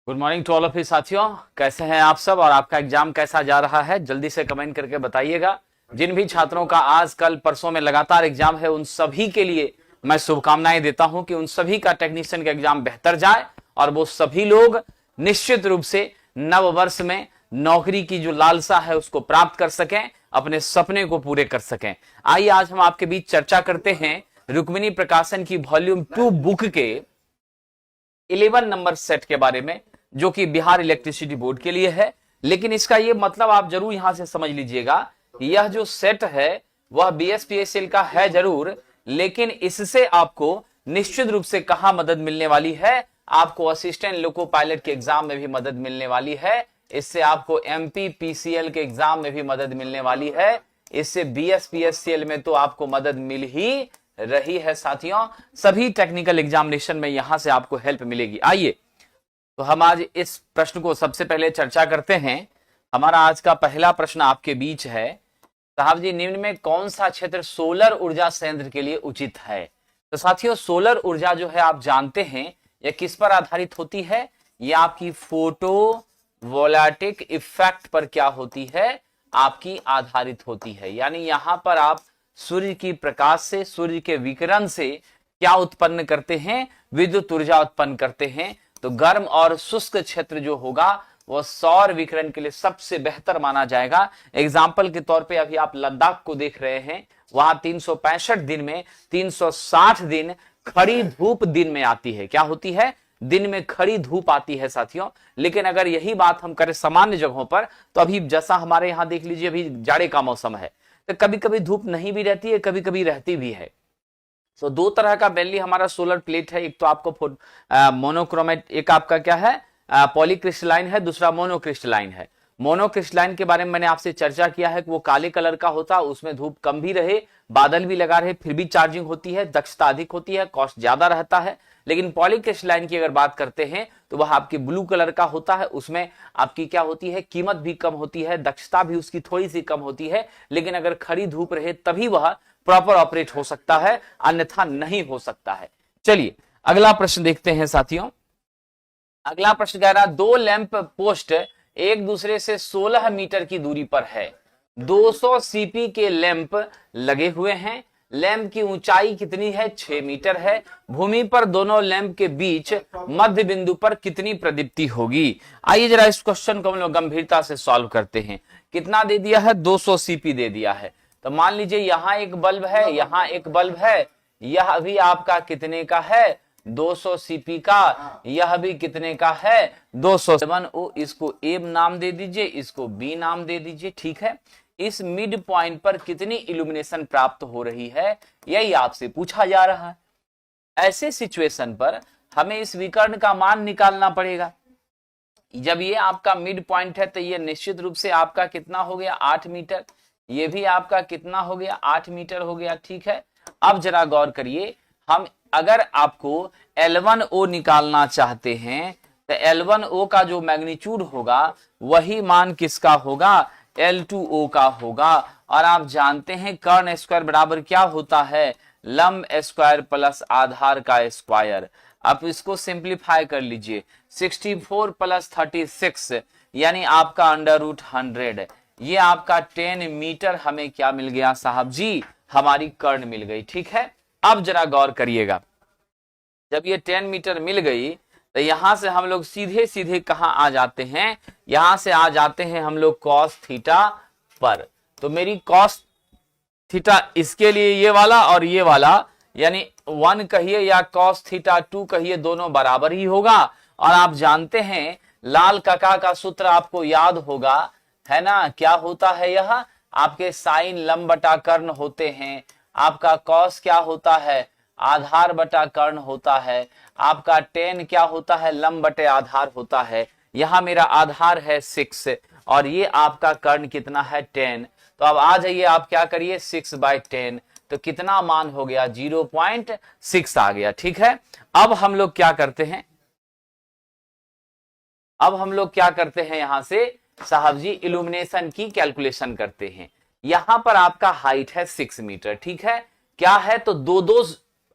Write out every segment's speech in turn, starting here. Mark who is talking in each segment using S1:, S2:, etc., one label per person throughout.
S1: Good morning to all of you साथियों। कैसे हैं आप सब और आपका एग्जाम कैसा जा रहा है? जल्दी से कमेंट करके बताइएगा। जिन भी छात्रों का आज कल परसों में लगातार एग्जाम है उन सभी के लिए मैं शुभकामनाएं देता हूं कि उन सभी का टेक्नीशियन का एग्जाम बेहतर जाए और वो सभी लोग निश्चित रूप से नव वर्ष में नौकरी की जो लालसा है उसको प्राप्त कर सकें, अपने सपने को पूरे कर सकें। आइए आज हम आपके बीच चर्चा करते हैं रुक्मिणी प्रकाशन की वॉल्यूम 2 बुक के 11 नंबर सेट के बारे में, जो कि बिहार इलेक्ट्रिसिटी बोर्ड के लिए है। लेकिन इसका यह मतलब आप जरूर यहां से समझ लीजिएगा, यह जो सेट है वह बीएसपीएसएल का है जरूर, लेकिन इससे आपको निश्चित रूप से कहां मदद मिलने वाली है? आपको असिस्टेंट लोको पायलट के एग्जाम में भी मदद मिलने वाली है। इससे आपको एमपी पीसीएल के एग्जाम में भी मदद मिलने वाली है। इससे बीएसपीएससीएल में तो आपको मदद मिल ही रही है साथियों। सभी टेक्निकल एग्जामिनेशन में यहां से आपको हेल्प मिलेगी। आइए तो हम आज इस प्रश्न को सबसे पहले चर्चा करते हैं। हमारा आज का पहला प्रश्न आपके बीच है, साहब जी निम्न में कौन सा क्षेत्र सोलर ऊर्जा संयंत्र के लिए उचित है? तो साथियों सोलर ऊर्जा जो है आप जानते हैं यह किस पर आधारित होती है? यह आपकी फोटो वोल्टाइक इफेक्ट पर क्या होती है? आपकी आधारित होती है। यानी यहां पर आप सूर्य की प्रकाश से, सूर्य के विकिरण से क्या उत्पन्न करते हैं? विद्युत ऊर्जा उत्पन्न करते हैं। तो गर्म और शुष्क क्षेत्र जो होगा वह सौर विकिरण के लिए सबसे बेहतर माना जाएगा। एग्जाम्पल के तौर पे अभी आप लद्दाख को देख रहे हैं, वहां 365 दिन में 360 दिन खड़ी धूप दिन में आती है। क्या होती है? दिन में खड़ी धूप आती है साथियों। लेकिन अगर यही बात हम करें सामान्य जगहों पर, तो अभी जैसा हमारे यहां देख लीजिए, अभी जाड़े का मौसम है तो कभी कभी धूप नहीं भी रहती है, कभी कभी रहती भी है। तो दो तरह का मेनली हमारा सोलर प्लेट है। एक तो आपको मोनोक्रोमेट, एक आपका क्या है पॉलीक्रिस्टलाइन है, दूसरा मोनोक्रिस्टलाइन है। मोनोक्रिस्टलाइन के बारे में मैंने आपसे चर्चा किया है कि वो काले कलर का होता है, उसमें धूप कम भी रहे, बादल भी लगा रहे, फिर भी चार्जिंग होती है, दक्षता अधिक होती है, कॉस्ट ज्यादा रहता है। लेकिन पॉलीक्रिस्टलाइन की अगर बात करते हैं तो वह आपकी ब्लू कलर का होता है, उसमें आपकी क्या होती है, कीमत भी कम होती है, दक्षता भी उसकी थोड़ी सी कम होती है। लेकिन अगर खड़ी धूप रहे तभी वह प्रॉपर ऑपरेट हो सकता है, अन्यथा नहीं हो सकता है। चलिए अगला प्रश्न देखते हैं साथियों। अगला प्रश्न कह रहा, दो लैंप पोस्ट एक दूसरे से 16 मीटर की दूरी पर है। 200 सीपी के लैंप लगे हुए हैं। लैंप की ऊंचाई कितनी है? 6 मीटर है। भूमि पर दोनों लैंप के बीच मध्य बिंदु पर कितनी प्रदीप्ति होगी? आइए जरा इस क्वेश्चन को हम लोग गंभीरता से सॉल्व करते हैं। कितना दे दिया है? 200 सीपी दे दिया है। तो मान लीजिए यहां एक बल्ब है, यहां एक बल्ब है, यह भी आपका कितने का है? 200 सीपी का। यह भी कितने का है? 200। इसको ए नाम दे दीजिए, इसको बी नाम दे दीजिए, ठीक है। इस मिड पॉइंट पर कितनी इल्यूमिनेशन प्राप्त हो रही है, यही आपसे पूछा जा रहा है। ऐसे सिचुएशन पर हमें इस विकर्ण का मान निकालना पड़ेगा। जब ये आपका मिड पॉइंट है तो ये निश्चित रूप से आपका कितना हो गया? 8 मीटर। ये भी आपका कितना हो गया? 8 मीटर हो गया, ठीक है। अब जरा गौर करिए, हम अगर आपको L1O निकालना चाहते हैं तो L1O का जो मैग्नीट्यूड होगा वही मान किसका होगा? L2O का होगा। और आप जानते हैं कर्ण स्क्वायर बराबर क्या होता है? लंब स्क्वायर प्लस आधार का स्क्वायर। आप इसको सिंप्लीफाई कर लीजिए, 64 प्लस 36 यानी आपका √100। ये आपका 10 मीटर हमें क्या मिल गया साहब जी? हमारी कर्ण मिल गई, ठीक है। अब जरा गौर करिएगा, जब ये 10 मीटर मिल गई तो यहां से हम लोग सीधे सीधे कहां आ जाते हैं? यहां से आ जाते हैं हम लोग कॉस थीटा पर। तो मेरी कॉस थीटा इसके लिए ये वाला और ये वाला, यानी 1 कहिए या कॉस थीटा 2 कहिए, दोनों बराबर ही होगा। और आप जानते हैं लाल कका का सूत्र आपको याद होगा, है ना? क्या होता है यह? आपके साइन लंब बटा कर्ण होते हैं, आपका कॉस क्या होता है? आधार बटा कर्ण होता है, आपका टेन क्या होता है? लंब बटे आधार होता है। यहां मेरा आधार है 6 और ये आपका कर्ण कितना है? 10। तो अब आ जाइए, आप क्या करिए, 6/10। तो कितना मान हो गया? 0.6 आ गया, ठीक है। अब हम लोग क्या करते हैं? यहां से साहब जी इल्यूमिनेशन की कैलकुलेशन करते हैं। यहां पर आपका हाइट है 6 मीटर, ठीक है। क्या है? तो दो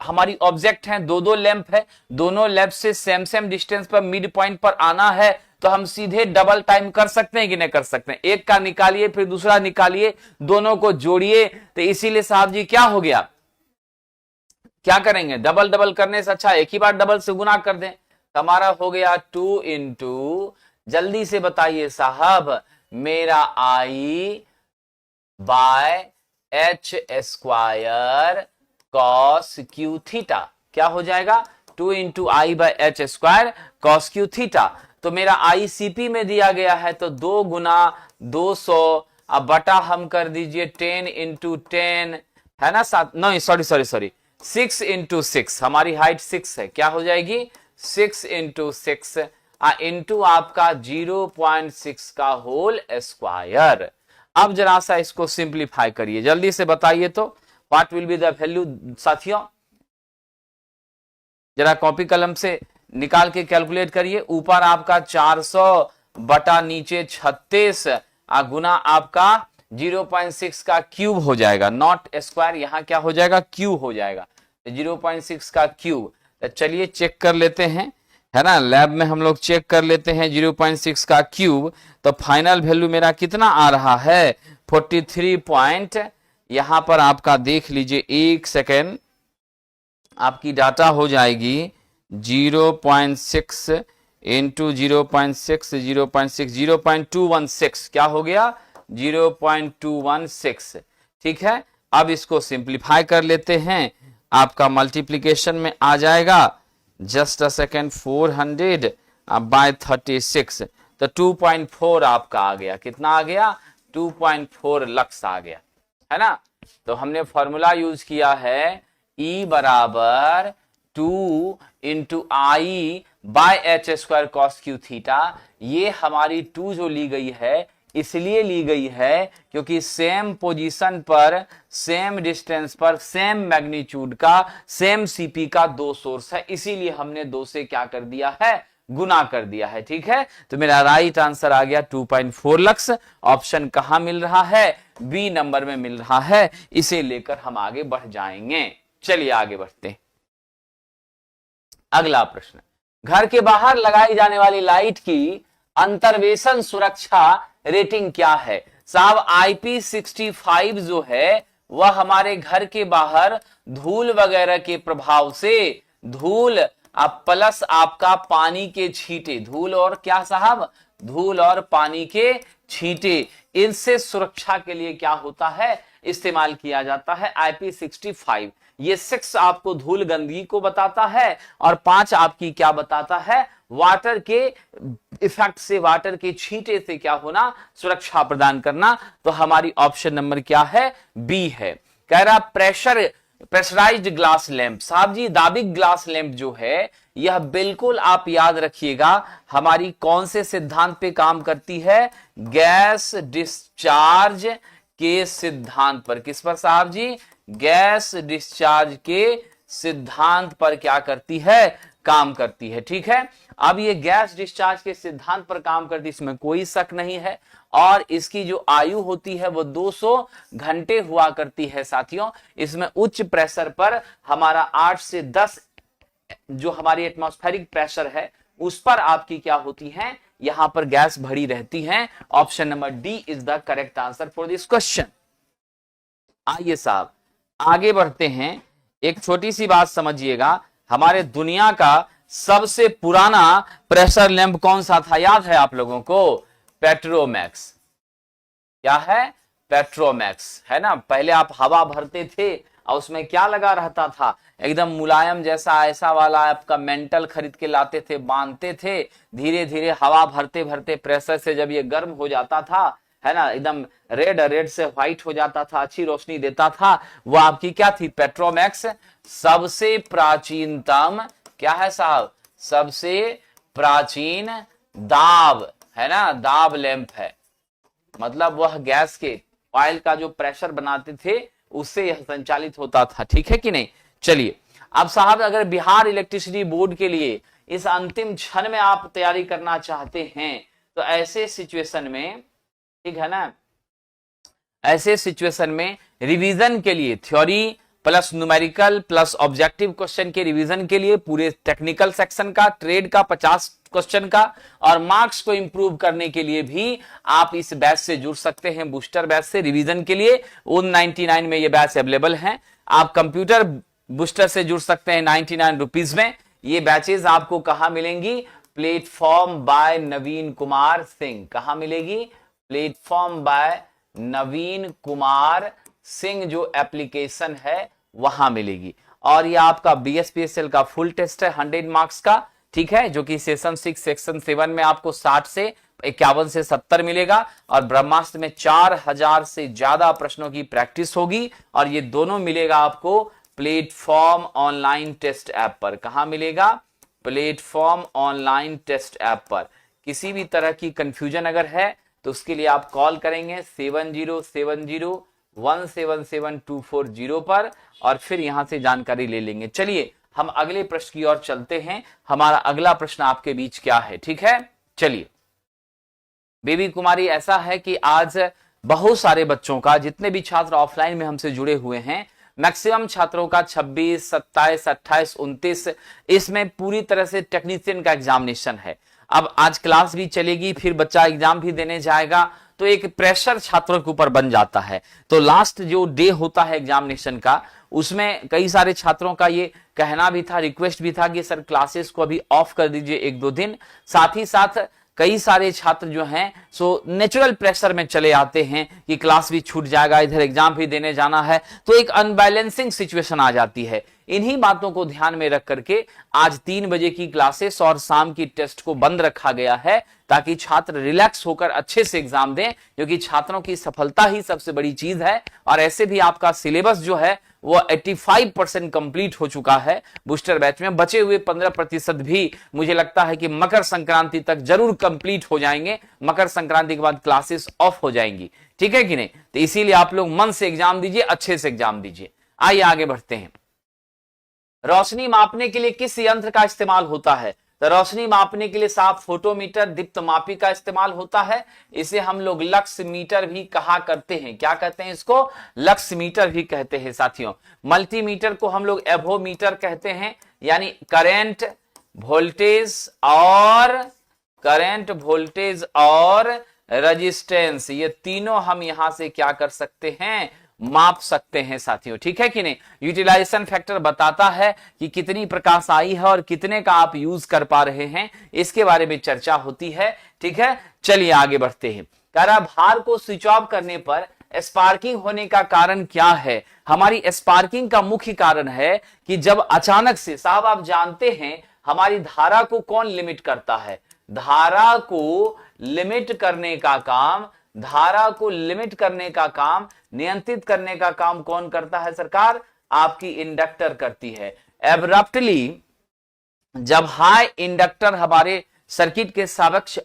S1: हमारी ऑब्जेक्ट हैं, दो दो लैंप है, दोनों लैंप से सेम सेम डिस्टेंस पर मिड पॉइंट पर आना है, तो हम सीधे डबल टाइम कर सकते हैं कि नहीं कर सकते हैं? एक का निकालिए फिर दूसरा निकालिए, दोनों को जोड़िए, तो इसीलिए साहब जी क्या हो गया, क्या करेंगे, डबल डबल करने से अच्छा एक ही बार डबल से गुना कर दें। तो हमारा हो गया 2 इंटू, जल्दी से बताइए साहब, मेरा I by H square cos Q theta क्या हो जाएगा, 2 into I by H square cos Q theta. तो मेरा आई सीपी में दिया गया है, तो 2 गुना 200, अब बटा हम कर दीजिए 10 इंटू 10, है ना, साथ नहीं सॉरी 6 इंटू 6, हमारी हाइट 6 है, क्या हो जाएगी 6 इंटू 6 इंटू आपका 0.6 का होल स्क्वायर। अब जरा सा इसको सिंप्लीफाई करिए, जल्दी से बताइए तो what will be the value साथियों, जरा कॉपी कलम से निकाल के कैलकुलेट करिए। ऊपर आपका 400 बटा नीचे 36 गुना आपका 0.6 का क्यूब हो जाएगा, नॉट स्क्वायर, यहां क्या हो जाएगा क्यूब हो जाएगा, 0.6 का क्यूब। तो चलिए चेक कर लेते हैं, है ना, लैब में हम लोग चेक कर लेते हैं 0.6 का क्यूब। तो फाइनल वैल्यू मेरा कितना आ रहा है 43 पॉइंट, यहां पर आपका देख लीजिए, एक सेकेंड, आपकी डाटा हो जाएगी 0.6 इंटू 0.6 0.216, क्या हो गया 0.216। ठीक है, अब इसको सिंप्लीफाई कर लेते हैं, आपका मल्टीप्लीकेशन में आ जाएगा, जस्ट अ सेकेंड, 400 बाय 36, तो 2.4 आपका आ गया, कितना आ गया 2.4 लक्स आ गया, है ना। तो हमने फॉर्मूला यूज किया है E बराबर 2 into I by H square cos Q theta. ये हमारी 2 जो ली गई है इसलिए ली गई है क्योंकि सेम पोजीशन पर, सेम डिस्टेंस पर, सेम मैग्नीट्यूड का, सेम सीपी का 2 सोर्स है, इसीलिए हमने 2 से क्या कर दिया है, गुना कर दिया है। ठीक है, तो मेरा राइट आंसर आ गया 2.4 लक्स। ऑप्शन कहां मिल रहा है, बी नंबर में मिल रहा है, इसे लेकर हम आगे बढ़ जाएंगे। चलिए आगे बढ़ते हैं। अगला प्रश्न, घर के बाहर लगाई जाने वाली लाइट की अंतर्वेशन सुरक्षा रेटिंग क्या है। साहब IP65 जो है वह हमारे घर के बाहर धूल वगैरह के प्रभाव से, धूल प्लस आपका पानी के छींटे, धूल और क्या साहब, धूल और पानी के छींटे, इनसे सुरक्षा के लिए क्या होता है, इस्तेमाल किया जाता है IP65। ये 6 आपको धूल गंदगी को बताता है और 5 आपकी क्या बताता है, वाटर के इफेक्ट से, वाटर के छींटे से क्या होना, सुरक्षा प्रदान करना। तो हमारी ऑप्शन नंबर क्या है, बी है। कह रहा प्रेशराइज्ड ग्लास लैंप, साहब जी दाबिक ग्लास लैंप जो है यह बिल्कुल आप याद रखिएगा हमारी कौन से सिद्धांत पे काम करती है, गैस डिस्चार्ज के सिद्धांत पर। किस पर साहब जी, गैस डिस्चार्ज के सिद्धांत पर क्या करती है, काम करती है। ठीक है, अब ये गैस डिस्चार्ज के सिद्धांत पर काम करती है, इसमें कोई शक नहीं है, और इसकी जो आयु होती है वो 200 घंटे हुआ करती है साथियों। इसमें उच्च प्रेशर पर हमारा 8 से 10 जो हमारी एटमॉस्फेरिक प्रेशर है उस पर आपकी क्या होती है, यहां पर गैस भरी रहती है। Option number D is the correct answer for this question. आइए साहब आगे बढ़ते हैं, एक छोटी सी बात समझिएगा, हमारे दुनिया का सबसे पुराना प्रेशर लैंप कौन सा था, याद है आप लोगों को, पेट्रोमैक्स। क्या है, पेट्रोमैक्स, है ना। पहले आप हवा भरते थे और उसमें क्या लगा रहता था, एकदम मुलायम जैसा ऐसा वाला आपका मेंटल खरीद के लाते थे, बांधते थे, धीरे धीरे हवा भरते भरते प्रेशर से जब ये गर्म हो जाता था, है ना, एकदम रेड से व्हाइट हो जाता था, अच्छी रोशनी देता था, वो आपकी क्या थी, पेट्रोमैक्स। सबसे प्राचीनतम क्या है साहब, सबसे प्राचीन दाब, है ना, दाब लैंप है, मतलब वह गैस के ऑयल का जो प्रेशर बनाते थे उससे यह संचालित होता था। ठीक है कि नहीं। चलिए अब साहब अगर बिहार इलेक्ट्रिसिटी बोर्ड के लिए इस अंतिम क्षण में आप तैयारी करना चाहते हैं तो ऐसे सिचुएशन में, ठीक है ना, ऐसे सिचुएशन में रिवीजन के लिए theory plus numerical plus objective question के रिवीजन के लिए पूरे टेक्निकल सेक्शन का, ट्रेड का 50 क्वेश्चन का, और मार्क्स को इंप्रूव करने के लिए भी आप इस बैच से जुड़ सकते हैं, बूस्टर बैच से रिवीजन के लिए 199 में ये बैच अवेलेबल है। आप कंप्यूटर बूस्टर से जुड़ सकते हैं 99 रुपीज में। ये बैचेस आपको कहां मिलेंगी? प्लेटफॉर्म बाय नवीन कुमार सिंह। कहां मिलेगी? प्लेटफॉर्म बाय नवीन कुमार सिंह जो एप्लीकेशन है वहां मिलेगी। और ये आपका BSPSL का फुल टेस्ट है 100 मार्क्स का, ठीक है, जो कि सेशन 6 सेक्शन 7 में आपको 60 से 51 से 70 मिलेगा, और ब्रह्मास्त्र में 4000 से ज्यादा प्रश्नों की प्रैक्टिस होगी। और ये दोनों मिलेगा आपको प्लेटफॉर्म ऑनलाइन टेस्ट ऐप पर। कहां मिलेगा? प्लेटफॉर्म ऑनलाइन टेस्ट ऐप पर। किसी भी तरह की कंफ्यूजन अगर है तो उसके लिए आप कॉल करेंगे 7070177240 पर, और फिर यहां से जानकारी ले लेंगे। चलिए हम अगले प्रश्न की ओर चलते हैं। हमारा अगला प्रश्न आपके बीच क्या है, ठीक है? चलिए बेबी कुमारी, ऐसा है कि आज बहुत सारे बच्चों का, जितने भी छात्र ऑफलाइन में हमसे जुड़े हुए हैं, मैक्सिमम छात्रों का 26, 27, 28, 29 इसमें पूरी तरह से टेक्नीशियन का एग्जामिनेशन है। अब आज क्लास भी चलेगी, फिर बच्चा एग्जाम भी देने जाएगा, तो एक प्रेशर छात्रों के ऊपर बन जाता है। तो लास्ट जो डे होता है एग्जामिनेशन का, उसमें कई सारे छात्रों का ये कहना भी था, रिक्वेस्ट भी था कि सर क्लासेस को अभी ऑफ कर दीजिए 1-2 दिन। साथ ही साथ कई सारे छात्र जो हैं सो नेचुरल प्रेशर में चले आते हैं कि क्लास भी छूट जाएगा, इधर एग्जाम भी देने जाना है, तो एक अनबैलेंसिंग सिचुएशन आ जाती है। इन्हीं बातों को ध्यान में रख करके आज 3 बजे की क्लासेस और शाम की टेस्ट को बंद रखा गया है, ताकि छात्र रिलैक्स होकर अच्छे से एग्जाम दें, क्योंकि छात्रों की सफलता ही सबसे बड़ी चीज है। और ऐसे भी आपका सिलेबस जो है वो 85% कंप्लीट हो चुका है बूस्टर बैच में। बचे हुए 15% भी मुझे लगता है कि मकर संक्रांति तक जरूर कंप्लीट हो जाएंगे। मकर संक्रांति के बाद क्लासेस ऑफ हो जाएंगी, ठीक है कि नहीं? तो इसीलिए आप लोग मन से एग्जाम दीजिए, अच्छे से एग्जाम दीजिए। आइए आगे बढ़ते हैं। रोशनी मापने के लिए किस यंत्र का इस्तेमाल होता है? तो रोशनी मापने के लिए साफ फोटोमीटर, दीप्तमापी का इस्तेमाल होता है। इसे हम लोग लक्स मीटर भी कहा करते हैं। क्या कहते हैं इसको? लक्स मीटर भी कहते हैं साथियों। मल्टीमीटर को हम लोग एवोमीटर कहते हैं, यानी करंट वोल्टेज और रेजिस्टेंस, ये तीनों हम यहां से क्या कर सकते हैं? माप सकते हैं साथियों, ठीक है कि नहीं? यूटिलाइजेशन फैक्टर बताता है कि कितनी प्रकाश आई है और कितने का आप यूज कर पा रहे हैं, इसके बारे में चर्चा होती है, ठीक है? चलिए आगे बढ़ते हैं। कह रहा भार को स्विच ऑफ करने पर स्पार्किंग होने का कारण क्या है? हमारी स्पार्किंग का मुख्य कारण है कि जब अचानक से, साहब आप जानते हैं हमारी धारा को कौन लिमिट करता है? धारा को लिमिट करने का काम, नियंत्रित करने का काम कौन करता है सरकार? आपकी इंडक्टर करती है। एब्रप्टली जब हाई इंडक्टर हमारे सर्किट के समक्ष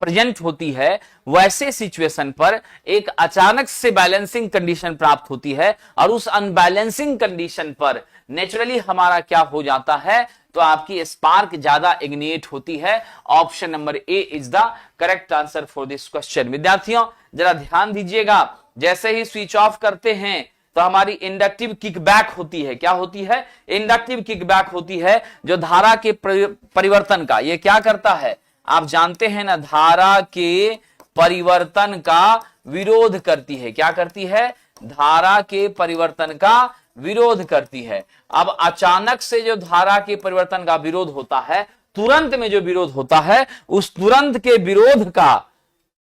S1: प्रेजेंट होती है, वैसे सिचुएशन पर एक अचानक से बैलेंसिंग कंडीशन प्राप्त होती है, और उस अनबैलेंसिंग कंडीशन पर नेचुरली हमारा क्या हो जाता है? तो आपकी स्पार्क ज्यादा इग्निएट होती है। Option number A is the correct answer for this question. विद्यार्थियों जरा ध्यान दीजिएगा, जैसे ही स्विच ऑफ करते हैं तो हमारी इंडक्टिव किकबैक होती है। क्या होती है? इंडक्टिव किकबैक होती है, जो धारा के परिवर्तन का, ये क्या करता है? आप जानते हैं ना, धारा के परिवर्तन का विरोध करती है। क्या करती है? धारा के परिवर्तन का विरोध करती है। अब अचानक से जो धारा के परिवर्तन का विरोध होता है, तुरंत में जो विरोध होता है, उस तुरंत के विरोध का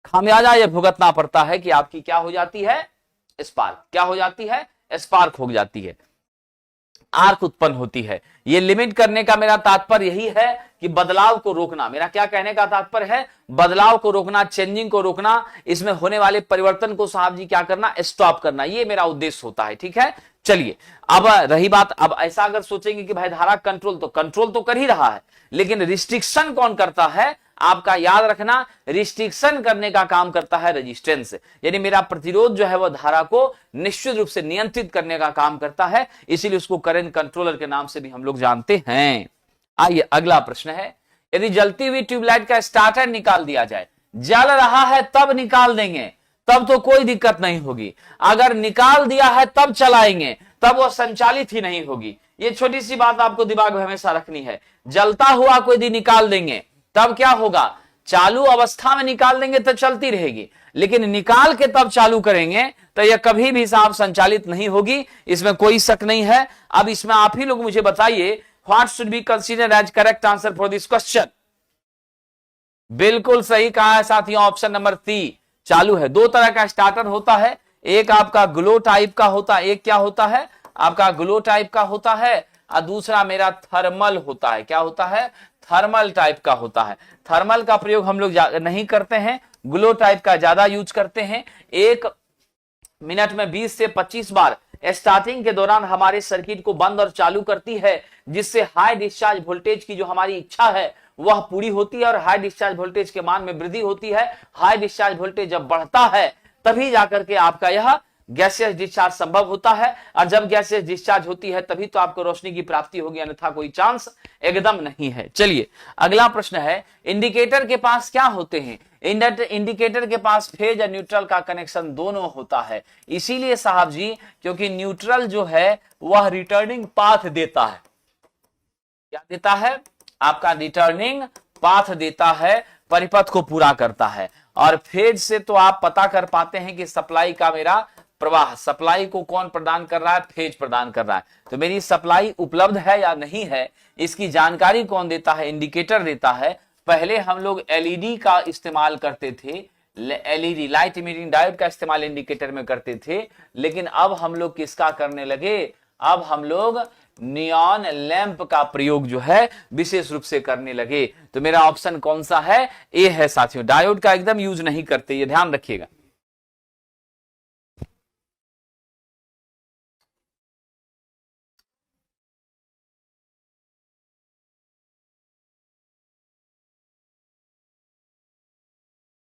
S1: खामियाजा यह भुगतना पड़ता है कि आपकी क्या हो जाती है? स्पार्क। क्या हो जाती है? स्पार्क हो जाती है, आर्क उत्पन्न होती है। ये लिमिट करने का मेरा तात्पर्य यही है कि बदलाव को रोकना। मेरा क्या कहने का तात्पर्य है? बदलाव को रोकना, चेंजिंग को रोकना, इसमें होने वाले परिवर्तन को साहब जी क्या करना? स्टॉप करना। ये मेरा उद्देश्य होता है, ठीक है? चलिए अब रही बात, अब ऐसा अगर सोचेंगे कि भाई धारा कंट्रोल तो कर ही रहा है, लेकिन रिस्ट्रिक्शन कौन करता है? आपका याद रखना, रिस्ट्रिक्शन करने का काम करता है रेजिस्टेंस, यानी मेरा प्रतिरोध जो है वह धारा को निश्चित रूप से नियंत्रित करने का काम करता है, इसीलिए उसको करंट कंट्रोलर के नाम से भी हम लोग जानते हैं। आइए अगला प्रश्न है, यदि जलती हुई ट्यूबलाइट का स्टार्टर निकाल दिया जाए, जल रहा है तब निकाल देंगे, तब तो कोई दिक्कत नहीं होगी। अगर निकाल दिया है तब चलाएंगे तब वो संचालित ही नहीं होगी। ये छोटी सी बात आपको दिमाग में हमेशा रखनी है। जलता हुआ कोई यदि निकाल देंगे तब क्या होगा, चालू अवस्था में निकाल देंगे तो चलती रहेगी, लेकिन निकाल के तब चालू करेंगे तो यह कभी भी साहब संचालित नहीं होगी, इसमें कोई शक नहीं है। अब इसमें आप ही लोग मुझे बताइए, what should be considered as correct answer for this question. बिल्कुल सही कहा है साथियों, ऑप्शन नंबर सी चालू है। दो तरह का स्टार्टर होता है, एक आपका ग्लो टाइप का होता है, एक क्या होता है आपका ग्लो टाइप का होता है, और दूसरा मेरा थर्मल होता है। क्या होता है, थर्मल टाइप का होता है। थर्मल का प्रयोग हम लोग नहीं करते हैं, ग्लो टाइप का ज्यादा यूज करते हैं। 1 मिनट में 20 से 25 बार स्टार्टिंग के दौरान हमारे सर्किट को बंद और चालू करती है, जिससे हाई डिस्चार्ज वोल्टेज की जो हमारी इच्छा है वह पूरी होती है और हाई डिस्चार्ज वोल्टेज के मान में वृद्धि होती है। हाई डिस्चार्ज वोल्टेज जब बढ़ता है तभी जाकर के आपका यह गैसियस डिस्चार्ज संभव होता है, और जब गैसियस डिस्चार्ज होती है तभी तो आपको रोशनी की प्राप्ति होगी, अन्यथा कोई चांस एकदम नहीं है। चलिए अगला प्रश्न है, इंडिकेटर के पास क्या होते हैं। इंडिकेटर के पास फेज और न्यूट्रल का कनेक्शन दोनों होता है, इसीलिए साहब जी क्योंकि न्यूट्रल जो है वह रिटर्निंग पाथ देता है। क्या देता है, आपका रिटर्निंग पाथ देता है, परिपथ को पूरा करता है। और फेज से तो आप पता कर पाते हैं कि सप्लाई का मेरा प्रवाह, सप्लाई को कौन प्रदान कर रहा है, फेज प्रदान कर रहा है। तो मेरी सप्लाई उपलब्ध है या नहीं है, इसकी जानकारी कौन देता है, इंडिकेटर देता है। पहले हम लोग एलईडी का इस्तेमाल करते थे, एलईडी लाइट इमिटिंग डायोड का इस्तेमाल इंडिकेटर में करते थे, लेकिन अब हम लोग किसका करने लगे, अब हम लोग नियॉन लैंप का प्रयोग जो है विशेष रूप से करने लगे। तो मेरा ऑप्शन कौन सा है, ए है साथियों। डायोड का एकदम यूज नहीं करते, ये ध्यान रखिएगा।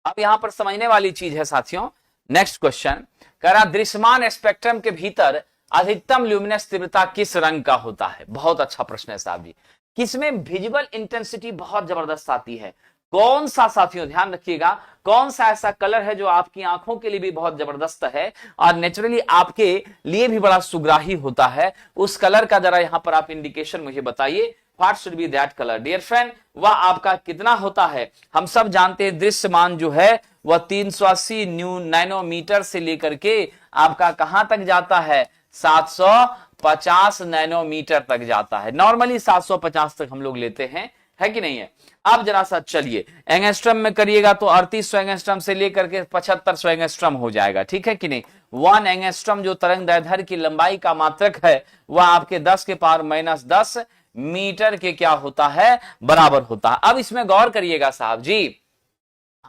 S1: अब यहां पर समझने वाली चीज है साथियों, नेक्स्ट क्वेश्चन कह रहा दृश्यमान स्पेक्ट्रम के भीतर अधिकतम ल्यूमिनस तीव्रता किस रंग का होता है। बहुत अच्छा प्रश्न है साहब जी, किसमें विजुअल इंटेंसिटी बहुत जबरदस्त आती है। कौन सा साथियों ध्यान रखिएगा, कौन सा ऐसा कलर है जो आपकी आंखों के लिए भी बहुत जबरदस्त है और नेचुरली आपके लिए भी बड़ा सुग्राही होता है, उस कलर का जरा यहां पर आप इंडिकेशन मुझे बताइए। What should be that colour dear friend, वह आपका कितना होता है। हम सब जानते हैं दृश्यमान जो है वह 380 नैनोमीटर से लेकर के आपका कहां तक जाता है, 750 नैनोमीटर तक जाता है। नॉर्मली 750 तक हम लोग लेते हैं, है कि नहीं है। अब जरा सा चलिए एंगस्ट्रम में करिएगा तो 3800 एंगस्ट्रम से लेकर के 7500 एंगस्ट्रम हो जाएगा, ठीक है कि नहीं। 1 एंगस्ट्रम जो तरंग दैर्ध्य की लंबाई का मात्रक है वह आपके 10 के पावर -10 मीटर के क्या होता है, बराबर होता है। अब इसमें गौर करिएगा साहब जी,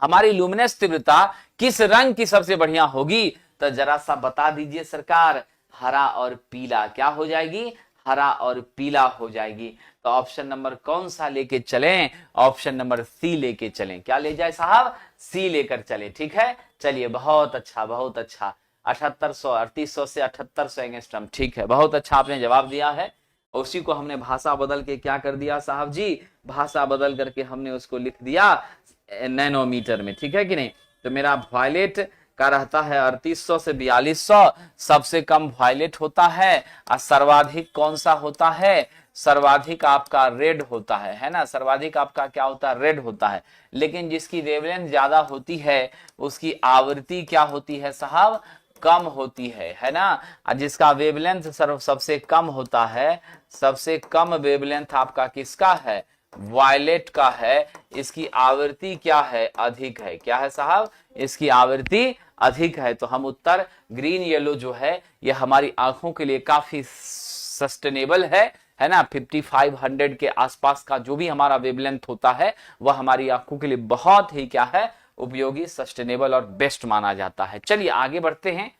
S1: हमारी लुमिनस तीव्रता किस रंग की सबसे बढ़िया होगी, तो जरा सा बता दीजिए सरकार। हरा और पीला, क्या हो जाएगी, हरा और पीला हो जाएगी। तो ऑप्शन नंबर कौन सा लेके चलें, ऑप्शन नंबर सी लेके चलें। क्या ले जाए साहब, सी लेकर चले, ठीक है। चलिए बहुत अच्छा बहुत अच्छा, 3800 से 7800 एंगस्ट्रम, ठीक है, बहुत अच्छा आपने जवाब दिया है। उसी को हमने भाषा बदल के क्या कर दिया साहब जी, भाषा बदल करके हमने उसको लिख दिया नैनोमीटर में, ठीक है कि नहीं। तो मेरा वायलेट का रहता है 3800 से 4200, सबसे कम वायलेट होता है। और सर्वाधिक कौन सा होता है, सर्वाधिक आपका रेड होता है ना, सर्वाधिक आपका क्या होता है, रेड होता है। लेकिन जिसकी वेवलेंथ ज्यादा होती है उसकी आवृत्ति क्या होती है साहब, कम होती है ना। और जिसका वेवलेंथ सबसे कम होता है, सबसे कम वेवलेंथ आपका किसका है, वायलेट का है। इसकी आवृत्ति क्या है, अधिक है। क्या है साहब, इसकी आवृत्ति अधिक है। तो हम उत्तर ग्रीन येलो जो है यह हमारी आंखों के लिए काफी सस्टेनेबल है ना। 5500 के आसपास का जो भी हमारा वेवलेंथ होता है वह हमारी आंखों के लिए बहुत ही क्या है, उपयोगी, सस्टेनेबल और बेस्ट माना जाता है। चलिए आगे बढ़ते हैं।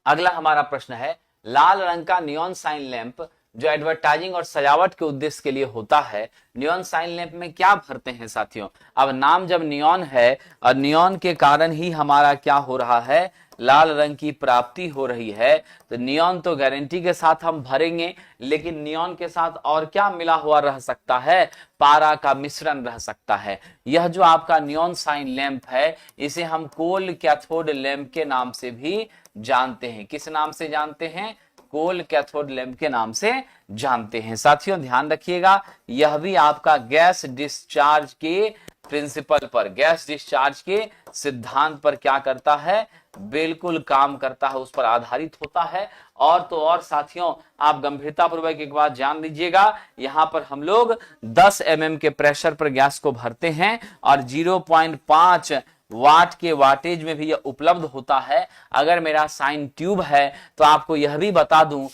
S1: अगला हमारा प्रश्न है, लाल रंग का नियॉन साइन लैंप जो एडवर्टाइजिंग और सजावट के उद्देश्य के लिए होता है। नियॉन साइन लैंप में क्या भरते हैं साथियों? अब नाम जब नियॉन है और नियॉन के कारण ही हमारा क्या हो रहा है, लाल रंग की प्राप्ति हो रही है, तो नियॉन तो गारंटी के साथ हम भरेंगे, लेकिन नियॉन के साथ और क्या मिला हुआ रह सकता है? पारा का मिश्रण रह सकता है। यह जो आपका नियॉन साइन लैंप है, इसे हम कोल कैथोड लैंप के नाम से भी जानते हैं। किस नाम से जानते हैं? कोल कैथोड लैंप के नाम से जानते हैं। साथियों ध्यान रखिएगा, यह भी आपका गैस डिस्चार्ज के प्रिंसिपल पर, गैस डिस्चार्ज के सिद्धांत पर क्या करता है? बिल्कुल काम करता है, उस पर आधारित होता है। और तो और साथियों, आप गंभीरता पूर्वक एक बात जान लीजिएगा, यहां पर हम लोग 10 mm के प्रेशर पर गैस को भरते हैं और 0.5 वाट के वाटेज में भी यह उपलब्ध होता है। अगर मेरा साइन ट्यूब है तो आपको यह भी बता दूं,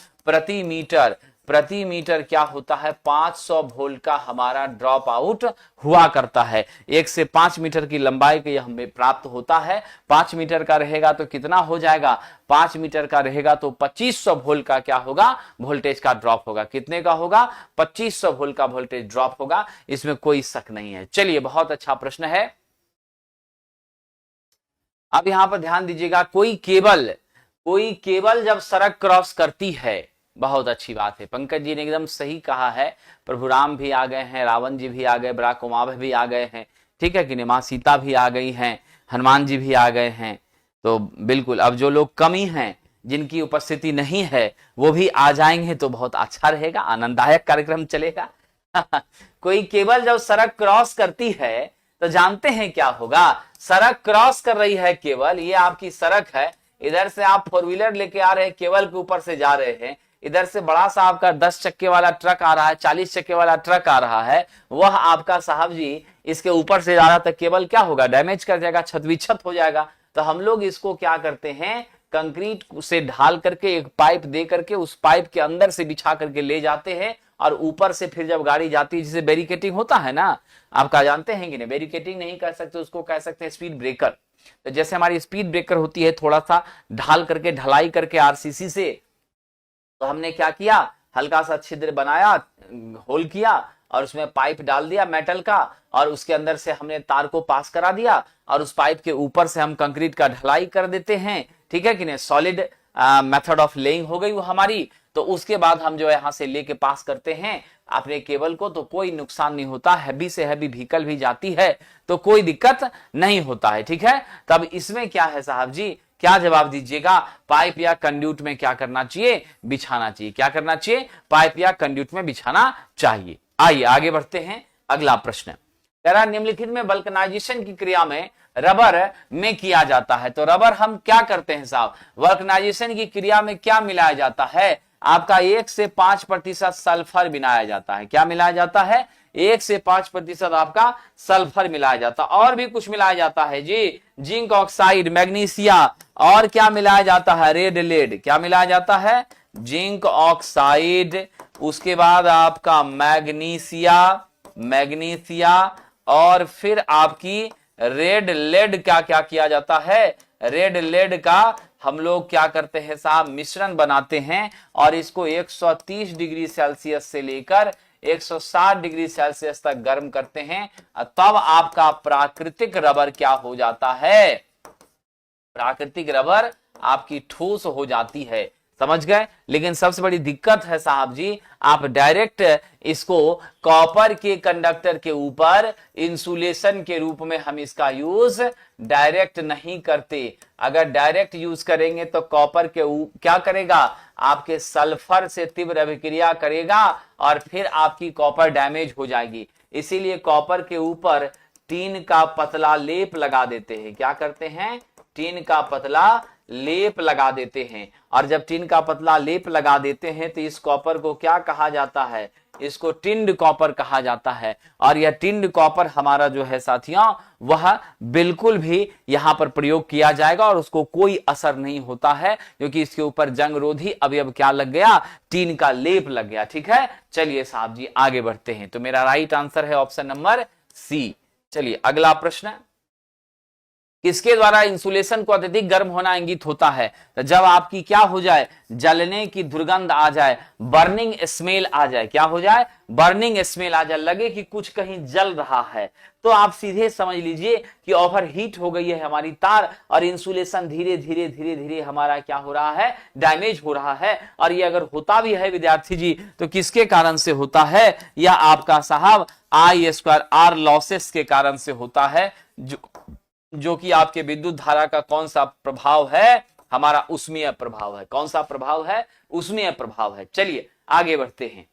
S1: प्रति मीटर क्या होता है? 500 वोल्ट का हमारा ड्रॉप आउट हुआ करता है। 1 से 5 मीटर की लंबाई के यह हमें प्राप्त होता है। 5 मीटर का रहेगा तो कितना हो जाएगा? 5 मीटर का रहेगा तो 2500 वोल्ट का क्या होगा? वोल्टेज का ड्रॉप होगा। कितने का होगा? 2500 वोल्ट का वोल्टेज ड्रॉप होगा, इसमें कोई शक नहीं है। चलिए, बहुत अच्छा प्रश्न है। अब यहां पर ध्यान दीजिएगा, कोई केबल जब सड़क क्रॉस करती है, बहुत अच्छी बात है, पंकज जी ने एकदम सही कहा है। प्रभु राम भी आ गए हैं, रावण जी भी आ गए, बराक ओबामा भी आ गए हैं, ठीक है कि नहीं, मां सीता भी आ गई हैं, हनुमान जी भी आ गए हैं। तो बिल्कुल, अब जो लोग कमी हैं, जिनकी उपस्थिति नहीं है, वो भी आ जाएंगे तो बहुत अच्छा रहेगा, आनंददायक कार्यक्रम चलेगा। कोई केबल जब सड़क क्रॉस करती है तो जानते हैं क्या होगा? सड़क क्रॉस कर रही है केबल, ये आपकी सड़क है, इधर से आप 4 व्हीलर लेके आ रहे हैं, केबल के ऊपर से जा रहे हैं, इधर से बड़ा सा आपका 10 चक्के वाला ट्रक आ रहा है, 40 चक्के वाला ट्रक आ रहा है, वह आपका साहब जी इसके ऊपर से जा रहा था, केबल क्या होगा? डैमेज कर जाएगा, क्षत हो जाएगा। तो हम लोग इसको क्या करते हैं? कंक्रीट से ढाल करके एक पाइप दे करके उस पाइप के अंदर से बिछा करके ले जाते हैं, और ऊपर से फिर जब गाड़ी जाती है, जिसे बैरिकेटिंग होता है ना, आपका जानते हैं कि नहीं? बैरिकेटिंग नहीं कह सकते, उसको कह सकते हैं स्पीड ब्रेकर। तो जैसे हमारी स्पीड ब्रेकर होती है, थोड़ा सा ढाल करके, ढलाई करके आरसीसी से, तो हमने क्या किया? हल्का सा छिद्र बनाया, होल किया, और उसमें पाइप डाल दिया मेटल का, और उसके अंदर से हमने तार को पास करा दिया, और उस पाइप के ऊपर से हम कंक्रीट का ढलाई कर देते हैं, ठीक है कि नहीं? सॉलिड मेथड ऑफ लेइंग हो गई वो हमारी। तो उसके बाद हम जो है यहां से लेके पास करते हैं अपने केबल को, तो कोई नुकसान नहीं होता। हैवी से हैवी व्हीकल भी जाती है तो कोई दिक्कत नहीं होता है, ठीक है। तब इसमें क्या है साहब जी, क्या जवाब दीजिएगा? पाइप या कंड्यूट में क्या करना चाहिए? बिछाना चाहिए। क्या करना चाहिए? पाइप या कंड्यूट में बिछाना चाहिए। आइए आगे बढ़ते हैं, अगला प्रश्न कह रहा निम्नलिखित में वल्कनाइजेशन की क्रिया में रबर में किया जाता है। तो रबर हम क्या करते हैं साहब? वल्कनाइजेशन की क्रिया में क्या मिलाया जाता है? आपका 1 से 5% सल्फर मिलाया जाता है। क्या मिलाया जाता है? 1 से 5% आपका सल्फर मिलाया जाता है। और भी कुछ मिलाया जाता है जी, जिंक ऑक्साइड, मैग्नीशिया, और क्या मिलाया जाता है? Red lead. क्या मिलाया जाता है? जिंक ऑक्साइड, उसके बाद आपका मैग्नीशिया, और फिर आपकी रेड लेड। क्या क्या किया जाता है? रेड लेड का हम लोग क्या करते हैं साहब? मिश्रण बनाते हैं, और इसको 130 डिग्री सेल्सियस से लेकर 160 डिग्री सेल्सियस तक गर्म करते हैं, तब आपका प्राकृतिक रबर क्या हो जाता है? प्राकृतिक रबर आपकी ठोस हो जाती है। समझ गए? लेकिन सबसे बड़ी दिक्कत है साहब जी, आप डायरेक्ट इसको कॉपर के कंडक्टर के ऊपर इंसुलेशन के रूप में हम इसका यूज डायरेक्ट नहीं करते। अगर डायरेक्ट यूज करेंगे तो कॉपर के क्या करेगा? आपके सल्फर से तीव्र अभिक्रिया करेगा, और फिर आपकी कॉपर डैमेज हो जाएगी। इसीलिए कॉपर के ऊपर टीन का पतला लेप लगा देते हैं। क्या करते हैं? टीन का पतला लेप लगा देते हैं। और जब टीन का पतला लेप लगा देते हैं तो इस कॉपर को क्या कहा जाता है? इसको टिंड कॉपर कहा जाता है। और यह टिंड कॉपर हमारा जो है साथियों, वह बिल्कुल भी यहां पर प्रयोग किया जाएगा और उसको कोई असर नहीं होता है, क्योंकि इसके ऊपर जंग रोधी अवयव क्या लग गया? टीन का लेप लग गया। ठीक है, चलिए साहब जी आगे बढ़ते हैं। तो मेरा राइट आंसर है ऑप्शन नंबर सी। चलिए अगला प्रश्न। किसके द्वारा इंसुलेशन को अत्यधिक गर्म होना इंगित होता है? तो जब आपकी क्या हो जाए, जलने की दुर्गंध आ जाए, बर्निंग स्मेल आ जाए। क्या हो जाए? बर्निंग स्मेल आ जाए, लगे कि कुछ कहीं जल रहा है, तो आप सीधे समझ लीजिए कि ओवर हीट हो गई है हमारी तार और इंसुलेशन धीरे धीरे धीरे धीरे हमारा क्या हो रहा है, डैमेज हो रहा है। और ये अगर होता भी है विद्यार्थी जी तो किसके कारण से होता है? या आपका साहब I²R लॉसेस के कारण से होता है, जो कि आपके विद्युत धारा का कौन सा प्रभाव है? हमारा उष्मीय प्रभाव है। कौन सा प्रभाव है? उष्मीय प्रभाव है। चलिए आगे बढ़ते हैं।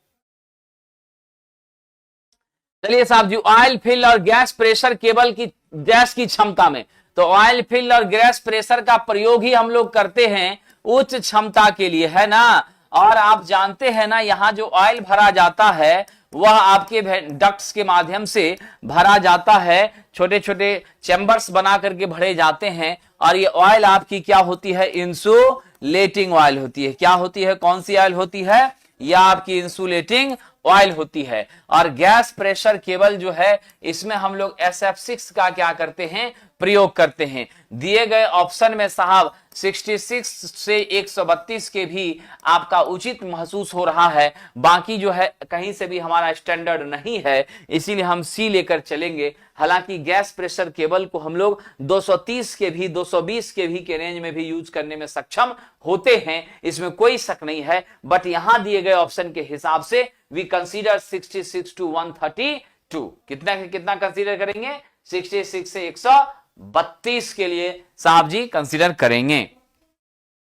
S1: चलिए साहब जी, ऑयल फिल और गैस प्रेशर केबल की गैस की क्षमता में, तो ऑयल फिल और गैस प्रेशर का प्रयोग ही हम लोग करते हैं उच्च क्षमता के लिए, है ना। और आप जानते हैं ना, यहां जो ऑयल भरा जाता है वह आपके डक्ट्स के माध्यम से भरा जाता है, छोटे छोटे चैम्बर्स बना करके भरे जाते हैं। और ये ऑयल आपकी क्या होती है? इंसुलेटिंग ऑयल होती है। क्या होती है? कौन सी ऑयल होती है? यह आपकी इंसुलेटिंग ऑयल होती है। और गैस प्रेशर केबल जो है, इसमें हम लोग SF6 का क्या करते हैं? प्रयोग करते हैं। दिए गए ऑप्शन में साहब 66 से 132 के भी आपका उचित महसूस हो रहा है, बाकी जो है कहीं से भी हमारा स्टैंडर्ड नहीं है, इसीलिए हम C लेकर चलेंगे। हालांकि गैस प्रेशर केबल को हम लोग 230 के भी 220 के भी के रेंज में भी यूज करने में सक्षम होते हैं, इसमें कोई शक नहीं है। बट यहां दिए गए ऑप्शन के हिसाब से वी कंसीडर 66 to 132। कितना कंसीडर करेंगे? 66 से 132 के लिए साहब जी कंसीडर करेंगे।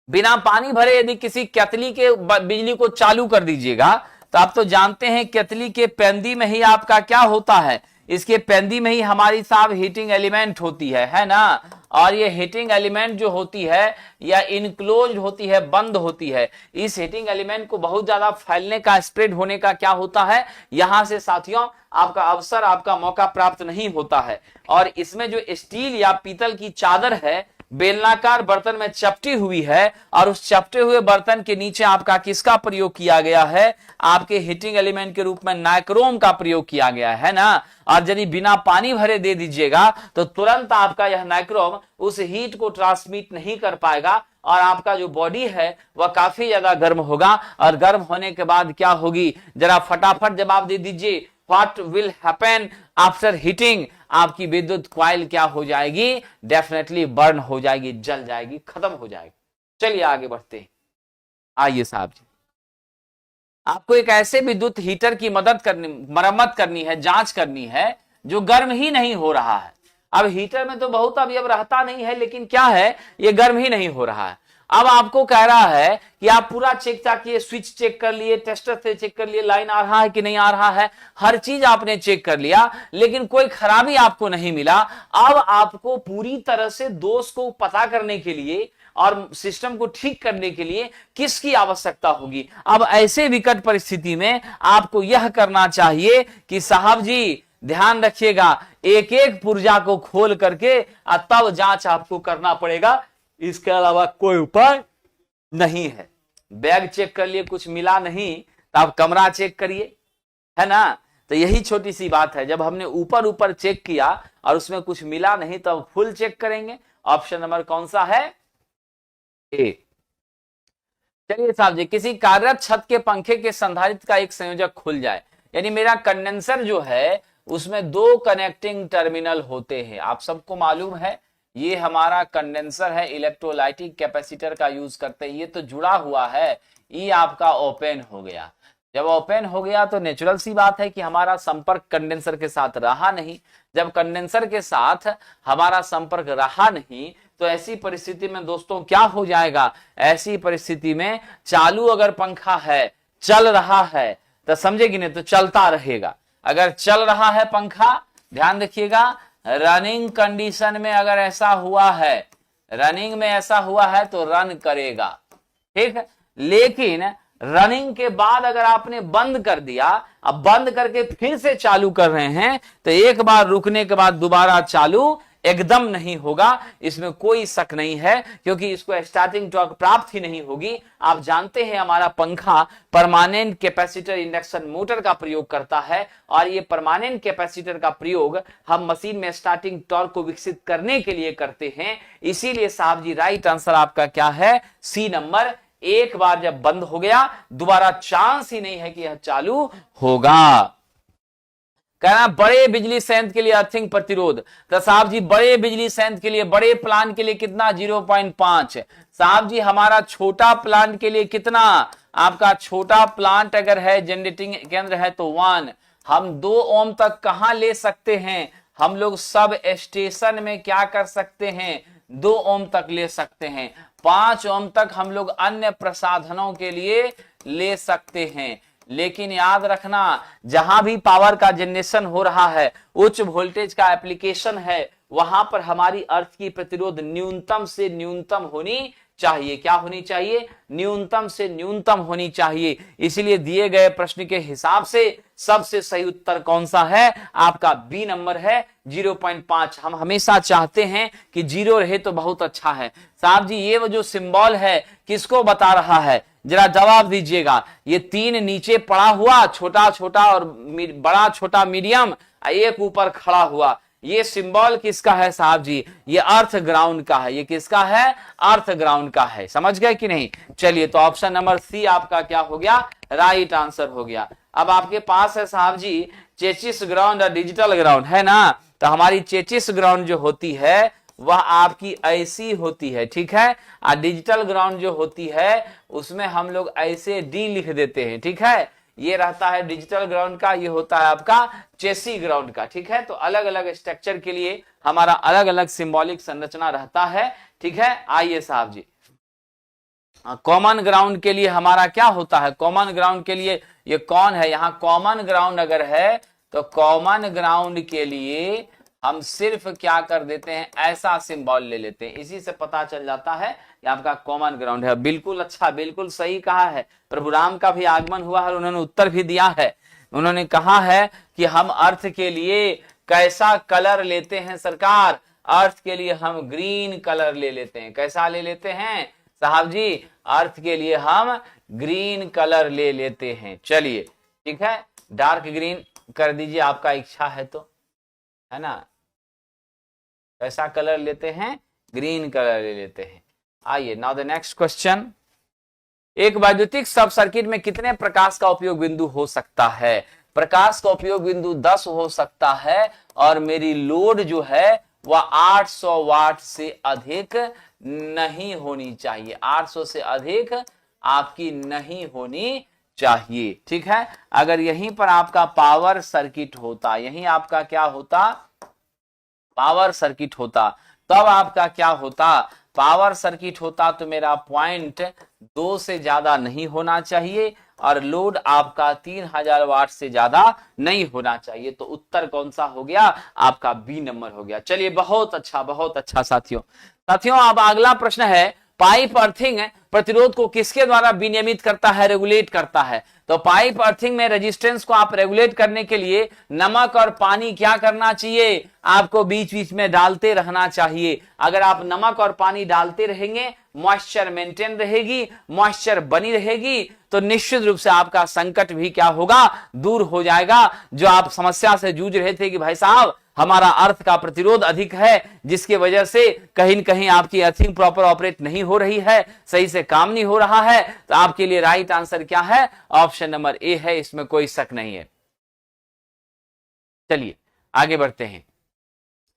S1: बिना पानी भरे यदि किसी केतली के बिजली को चालू कर दीजिएगा, तो आप तो जानते हैं केतली के पेंदी में ही आपका क्या होता है? इसके पेंदी में ही हमारी साहब हीटिंग एलिमेंट होती है ना। और ये हीटिंग एलिमेंट जो होती है या इनक्लोज होती है, बंद होती है। इस हीटिंग एलिमेंट को बहुत ज्यादा फैलने का, स्प्रेड होने का क्या होता है, यहां से साथियों आपका अवसर, आपका मौका प्राप्त नहीं होता है। और इसमें जो स्टील या पीतल की चादर है बेलनाकार बर्तन में चपटी हुई है, और उस चपटे हुए बर्तन के नीचे आपका किसका प्रयोग किया गया है? आपके हीटिंग एलिमेंट के रूप में नाइक्रोम का प्रयोग किया गया है ना। और यदि बिना पानी भरे दे दीजिएगा तो तुरंत आपका यह नाइक्रोम उस हीट को ट्रांसमिट नहीं कर पाएगा, और आपका जो बॉडी है वह काफी ज्यादा गर्म होगा। और गर्म होने के बाद क्या होगी, जरा फटाफट जवाब दे दीजिए। What will happen after heating? आपकी विद्युत कॉइल क्या हो जाएगी? डेफिनेटली बर्न हो जाएगी, जल जाएगी, खत्म हो जाएगी। चलिए आगे बढ़ते हैं। आइए साहब जी, आपको एक ऐसे विद्युत हीटर की मरम्मत करनी है, जांच करनी है, जो गर्म ही नहीं हो रहा है। अब हीटर में तो बहुत अभी अब रहता नहीं है, लेकिन क्या है, ये गर्म ही नहीं हो रहा है। अब आपको कह रहा है कि आप पूरा चेक किए, स्विच चेक कर लिए, टेस्टर से चेक कर लिए, लाइन आ रहा है कि नहीं आ रहा है, हर चीज आपने चेक कर लिया, लेकिन कोई खराबी आपको नहीं मिला। अब आपको पूरी तरह से दोष को पता करने के लिए और सिस्टम को ठीक करने के लिए किसकी आवश्यकता होगी? अब ऐसे विकट परिस्थिति में आपको यह करना चाहिए कि साहब जी ध्यान रखिएगा, एक एक पुर्जा को खोल करके तब जांच आपको करना पड़ेगा, इसके अलावा कोई उपाय नहीं है। बैग चेक कर लिए, कुछ मिला नहीं, तो आप कमरा चेक करिए, है ना। तो यही छोटी सी बात है, जब हमने ऊपर ऊपर चेक किया और उसमें कुछ मिला नहीं तो फुल चेक करेंगे। ऑप्शन नंबर कौन सा है? ए। चलिए साहब जी, किसी कार्यरत छत के पंखे के संधारित्र का एक संयोजक खुल जाए, यानी मेरा कंडेंसर जो है उसमें दो कनेक्टिंग टर्मिनल होते हैं। आप सबको मालूम है ये हमारा कंडेंसर है, इलेक्ट्रोलाइटिक कैपेसिटर का यूज करते हैं। ये तो जुड़ा हुआ है, ये आपका ओपन हो गया। जब ओपन हो गया तो नेचुरल सी बात है कि हमारा संपर्क कंडेंसर के साथ रहा नहीं। जब कंडेंसर के साथ हमारा संपर्क रहा नहीं तो ऐसी परिस्थिति में दोस्तों क्या हो जाएगा? ऐसी परिस्थिति में चालू अगर पंखा है, चल रहा है, तो समझे कि नहीं, तो चलता रहेगा। अगर चल रहा है पंखा, ध्यान रखिएगा, रनिंग कंडीशन में अगर ऐसा हुआ है, रनिंग में ऐसा हुआ है तो रन करेगा, ठीक है। लेकिन रनिंग के बाद अगर आपने बंद कर दिया, अब बंद करके फिर से चालू कर रहे हैं, तो एक बार रुकने के बाद दोबारा चालू एकदम नहीं होगा, इसमें कोई शक नहीं है, क्योंकि इसको स्टार्टिंग टॉर्क प्राप्त ही नहीं होगी। आप जानते हैं हमारा पंखा परमानेंट कैपेसिटर इंडक्शन मोटर का प्रयोग करता है, और ये परमानेंट कैपेसिटर का प्रयोग हम मशीन में स्टार्टिंग टॉर्क को विकसित करने के लिए करते हैं। इसीलिए साहब जी राइट आंसर आपका क्या है, सी नंबर। एक बार जब बंद हो गया दोबारा चांस ही नहीं है कि यह चालू होगा। कहना बड़े बिजली संयंत्र के लिए अर्थिंग प्रतिरोध, तो साहब जी बड़े बिजली संयंत्र के लिए, बड़े प्लांट के लिए कितना, 0.5। साहब जी हमारा छोटा प्लांट के लिए कितना, आपका छोटा प्लांट अगर है जनरेटिंग केंद्र है तो 1। हम 2 ओम तक कहां ले सकते हैं, हम लोग सब स्टेशन में क्या कर सकते हैं, 2 ओम तक ले सकते हैं। 5 ओम तक हम लोग अन्य प्रसाधनों के लिए ले सकते हैं। लेकिन याद रखना, जहां भी पावर का जनरेशन हो रहा है, उच्च वोल्टेज का एप्लीकेशन है, वहां पर हमारी अर्थ की प्रतिरोध न्यूनतम से न्यूनतम होनी चाहिए। क्या होनी चाहिए, न्यूनतम से न्यूनतम होनी चाहिए। इसलिए दिए गए प्रश्न के हिसाब से सबसे सही उत्तर कौन सा है, आपका बी नंबर है, 0.5। हम हमेशा चाहते हैं कि 0 रहे तो बहुत अच्छा है। साहब जी ये वो जो सिंबल है किसको बता रहा है, जरा जवाब दीजिएगा। ये 3 नीचे पड़ा हुआ, छोटा छोटा और बड़ा छोटा मीडियम, एक ऊपर खड़ा हुआ, ये सिंबल किसका है साहब जी, ये अर्थ ग्राउंड का है। ये किसका है, अर्थ ग्राउंड का है। समझ गए कि नहीं। चलिए तो ऑप्शन नंबर सी आपका क्या हो गया, राइट आंसर हो गया। अब आपके पास है साहब जी चेसिस ग्राउंड और डिजिटल ग्राउंड है ना, तो हमारी चेसिस ग्राउंड जो होती है वह आपकी ऐसी होती है, ठीक है। और डिजिटल ग्राउंड जो होती है उसमें हम लोग ऐसे डी लिख देते हैं, ठीक है। ये रहता है डिजिटल ग्राउंड का, ये होता है आपका चेसी ग्राउंड का, ठीक है। तो अलग अलग स्ट्रक्चर के लिए हमारा अलग अलग सिंबॉलिक संरचना रहता है, ठीक है। आइए साहब जी, कॉमन ग्राउंड के लिए हमारा क्या होता है, कॉमन ग्राउंड के लिए ये कौन है, यहाँ कॉमन ग्राउंड अगर है तो कॉमन ग्राउंड के लिए हम सिर्फ क्या कर देते हैं, ऐसा सिंबल ले लेते हैं। इसी से पता चल जाता है ये आपका कॉमन ग्राउंड है। बिल्कुल अच्छा, बिल्कुल सही कहा है। प्रभु राम का भी आगमन हुआ है, उन्होंने उत्तर भी दिया है। उन्होंने कहा है कि हम अर्थ के लिए कैसा कलर लेते हैं सरकार, अर्थ के लिए हम ग्रीन कलर ले लेते हैं। कैसा ले लेते हैं साहब जी, अर्थ के लिए हम ग्रीन कलर ले लेते हैं। चलिए ठीक है, डार्क ग्रीन कर दीजिए आपका इच्छा है तो, है ना। कैसा कलर लेते हैं, ग्रीन कलर ले लेते हैं। आइए नाउ द नेक्स्ट क्वेश्चन। एक वैद्युतिक सब सर्किट में कितने प्रकाश का उपयोग बिंदु हो सकता है। प्रकाश का उपयोग बिंदु 10 हो सकता है, और मेरी लोड जो है वह 800 वाट से अधिक नहीं होनी चाहिए। 800 से अधिक आपकी नहीं होनी चाहिए, ठीक है। अगर यहीं पर आपका पावर सर्किट होता, यहीं आपका क्या होता, पावर सर्किट होता, तब आपका क्या होता, पावर सर्किट होता तो मेरा पॉइंट 2 से ज्यादा नहीं होना चाहिए, और लोड आपका 3000 वाट से ज्यादा नहीं होना चाहिए। तो उत्तर कौन सा हो गया, आपका बी नंबर हो गया। चलिए बहुत अच्छा साथियों। अब अगला प्रश्न है, पाइप अर्थिंग प्रतिरोध को किसके द्वारा विनियमित करता है, रेगुलेट करता है। तो पाइप अर्थिंग में रेजिस्टेंस को आप रेगुलेट करने के लिए नमक और पानी क्या करना चाहिए, आपको बीच बीच में डालते रहना चाहिए। अगर आप नमक और पानी डालते रहेंगे, मॉइस्चर मेंटेन रहेगी, मॉइस्चर बनी रहेगी, तो निश्चित रूप से आपका संकट भी क्या होगा, दूर हो जाएगा। जो आप समस्या से जूझ रहे थे कि भाई साहब हमारा अर्थ का प्रतिरोध अधिक है, जिसकी वजह से कहीं न कहीं आपकी अर्थिंग प्रॉपर ऑपरेट नहीं हो रही है, सही से काम नहीं हो रहा है, तो आपके लिए राइट आंसर क्या है, ऑप्शन नंबर ए है, इसमें कोई शक नहीं है। चलिए आगे बढ़ते हैं।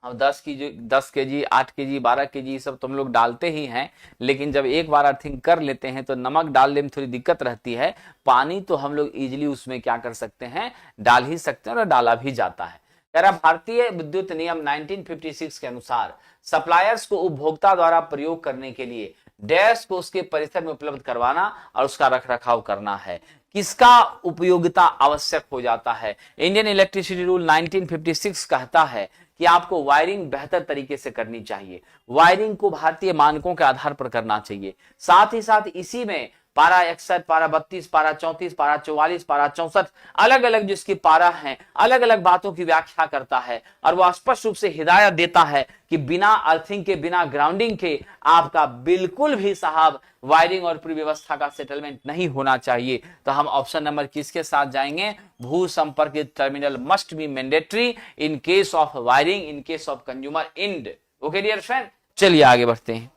S1: अब 10 केजी 8 केजी 12 केजी सब तुम लोग डालते ही हैं, लेकिन जब एक बार अर्थिंग कर लेते हैं तो नमक डालने में थोड़ी दिक्कत रहती है। पानी तो हम लोग इजीली उसमें क्या कर सकते हैं, डाल ही सकते हैं, और डाला भी जाता है। भारतीय विद्युत नियम 1956 के अनुसार सप्लायर्स को उपभोक्ता द्वारा प्रयोग करने के लिए डैश को उसके परिसर में उपलब्ध करवाना और उसका रखरखाव करना है। किसका उपयोगिता आवश्यक हो जाता है। इंडियन इलेक्ट्रिसिटी रूल 1956 कहता है कि आपको वायरिंग बेहतर तरीके से करनी चाहिए, वायरिंग को भारतीय मानकों के आधार पर करना चाहिए। साथ ही साथ इसी में पारा 61, पारा 32, पारा 34, पारा 44, पारा 64, अलग अलग जिसकी पारा है अलग अलग बातों की व्याख्या करता है और वो स्पष्ट रूप से हिदायत देता है कि बिना अर्थिंग के, बिना ग्राउंडिंग के आपका बिल्कुल भी साहब वायरिंग और पूरी व्यवस्था का सेटलमेंट नहीं होना चाहिए। तो हम ऑप्शन नंबर किसके साथ जाएंगे? भू संपर्कित terminal must be mandatory in case of wiring, in case of consumer end. Okay dear friend, चलिए आगे बढ़ते हैं।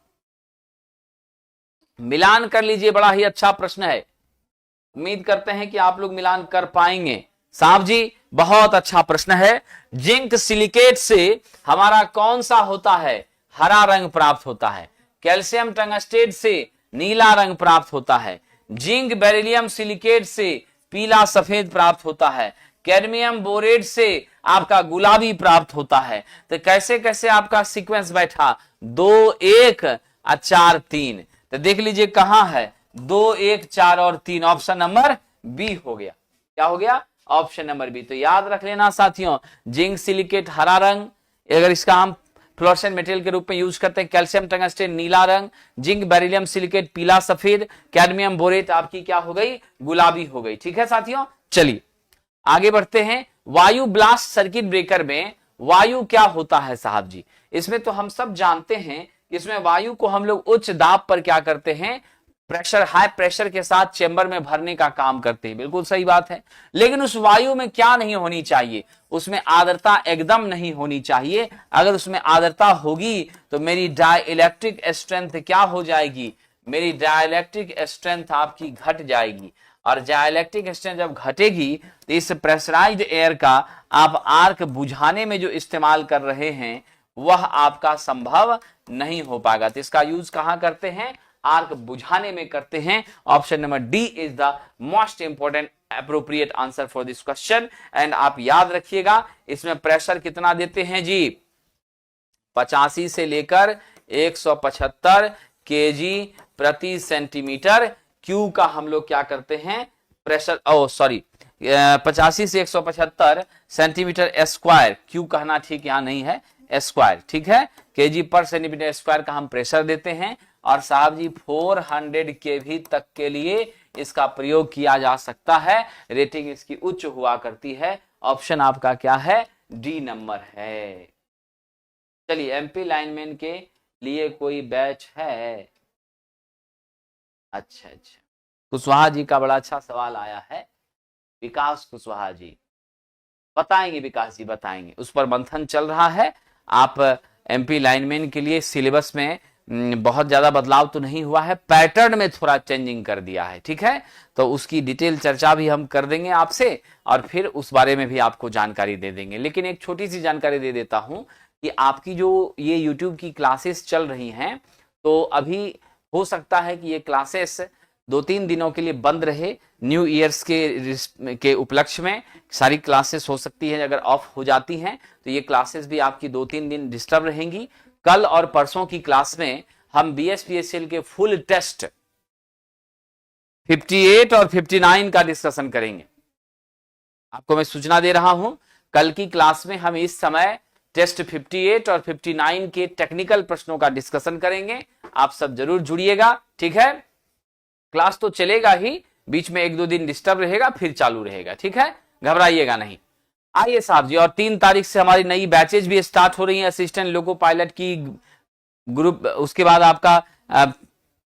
S1: मिलान कर लीजिए, बड़ा ही अच्छा प्रश्न है, उम्मीद करते हैं कि आप लोग मिलान कर पाएंगे। साहब जी बहुत अच्छा प्रश्न है। जिंक सिलिकेट से हमारा कौन सा होता है? हरा रंग प्राप्त होता है। कैल्शियम टंगस्टेट से नीला रंग प्राप्त होता है। जिंक बेरिलियम सिलिकेट से पीला सफेद प्राप्त होता है। कैडमियम बोरेट से आपका गुलाबी प्राप्त होता है। तो कैसे कैसे आपका सीक्वेंस बैठा? 2, 1, 4, 3। तो देख लीजिए कहां है 2, 1, 4 और 3। ऑप्शन नंबर बी हो गया। क्या हो गया? Option number B. तो याद रख लेना साथियों, जिंक सिलिकेट हरा रंग, अगर इसका हम फ्लोरेसेंट मटेरियल के रूप में यूज करते हैं। कैल्शियम टंगस्टेन नीला रंग, जिंक बेरिलियम सिलिकेट पीला सफेद, कैडमियम बोरेट आपकी क्या हो गई? गुलाबी हो गई। ठीक है साथियों, चलिए आगे बढ़ते हैं। वायु ब्लास्ट सर्किट ब्रेकर में वायु क्या होता है साहब जी? इसमें तो हम सब जानते हैं, इसमें वायु को हम लोग उच्च दाब पर क्या करते हैं? प्रेशर, हाई प्रेशर के साथ चेंबर में भरने का काम करते हैं। बिल्कुल सही बात है। लेकिन उस वायु में क्या नहीं होनी चाहिए? उसमें आर्द्रता एकदम नहीं होनी चाहिए। अगर उसमें आर्द्रता होगी तो मेरी डाइलेक्ट्रिक स्ट्रेंथ क्या हो जाएगी? मेरी डाइलेक्ट्रिक स्ट्रेंथ आपकी घट जाएगी। और डाइलेक्ट्रिक स्ट्रेंथ जब घटेगी तो इस प्रेशराइज्ड एयर का आप आर्क बुझाने में जो इस्तेमाल कर रहे हैं वह आपका संभव नहीं हो पाएगा। तो इसका यूज कहां करते हैं? आर्क बुझाने में करते हैं। Option number D is the most important appropriate answer for this question. And आप याद रखिएगा इसमें प्रेशर कितना देते हैं जी? 85 से लेकर 175 केजी प्रति सेंटीमीटर क्यू का हम लोग क्या करते हैं? प्रेशर, 85 से 175 सेंटीमीटर स्क्वायर, क्यू कहना ठीक यहां नहीं है, स्क्वायर, ठीक है, केजी पर सेंटीमीटर स्क्वायर का हम प्रेशर देते हैं। और साहब जी 400 केवी तक के लिए इसका प्रयोग किया जा सकता है। रेटिंग इसकी उच्च हुआ करती है। ऑप्शन आपका क्या है? डी नंबर है। चलिए एमपी लाइनमैन के लिए कोई बैच है? अच्छा, कुशवाहा जी का बड़ा अच्छा सवाल आया है। विकास कुशवाहा जी बताएंगे, विकास जी बताएंगे, उस पर मंथन चल रहा है। आप एमपी लाइनमैन के लिए सिलेबस में बहुत ज्यादा बदलाव तो नहीं हुआ है, पैटर्न में थोड़ा चेंजिंग कर दिया है। ठीक है, तो उसकी डिटेल चर्चा भी हम कर देंगे आपसे और फिर उस बारे में भी आपको जानकारी दे देंगे। लेकिन एक छोटी सी जानकारी दे देता हूं कि आपकी जो ये यूट्यूब की क्लासेस चल रही हैं, तो अभी हो सकता है कि ये क्लासेस 2-3 दिनों के लिए बंद रहे। न्यू ईयर्स के उपलक्ष्य में सारी क्लासेस हो सकती है अगर ऑफ हो जाती हैं तो ये क्लासेस भी आपकी 2-3 दिन डिस्टर्ब रहेंगी। कल और परसों की क्लास में हम बीएसपीएसएल के फुल टेस्ट 58 और 59 का डिस्कशन करेंगे। आपको मैं सूचना दे रहा हूं, कल की क्लास में हम इस समय टेस्ट 58 और 59 के टेक्निकल प्रश्नों का डिस्कशन करेंगे। आप सब जरूर जुड़िएगा। ठीक है, क्लास तो चलेगा ही, बीच में 1-2 दिन डिस्टर्ब रहेगा, फिर चालू रहेगा। ठीक है, घबराइएगा नहीं। आइए साहब जी, और 3 तारीख से हमारी नई बैचेज भी स्टार्ट हो रही हैं। असिस्टेंट लोको पायलट की ग्रुप, उसके बाद आपका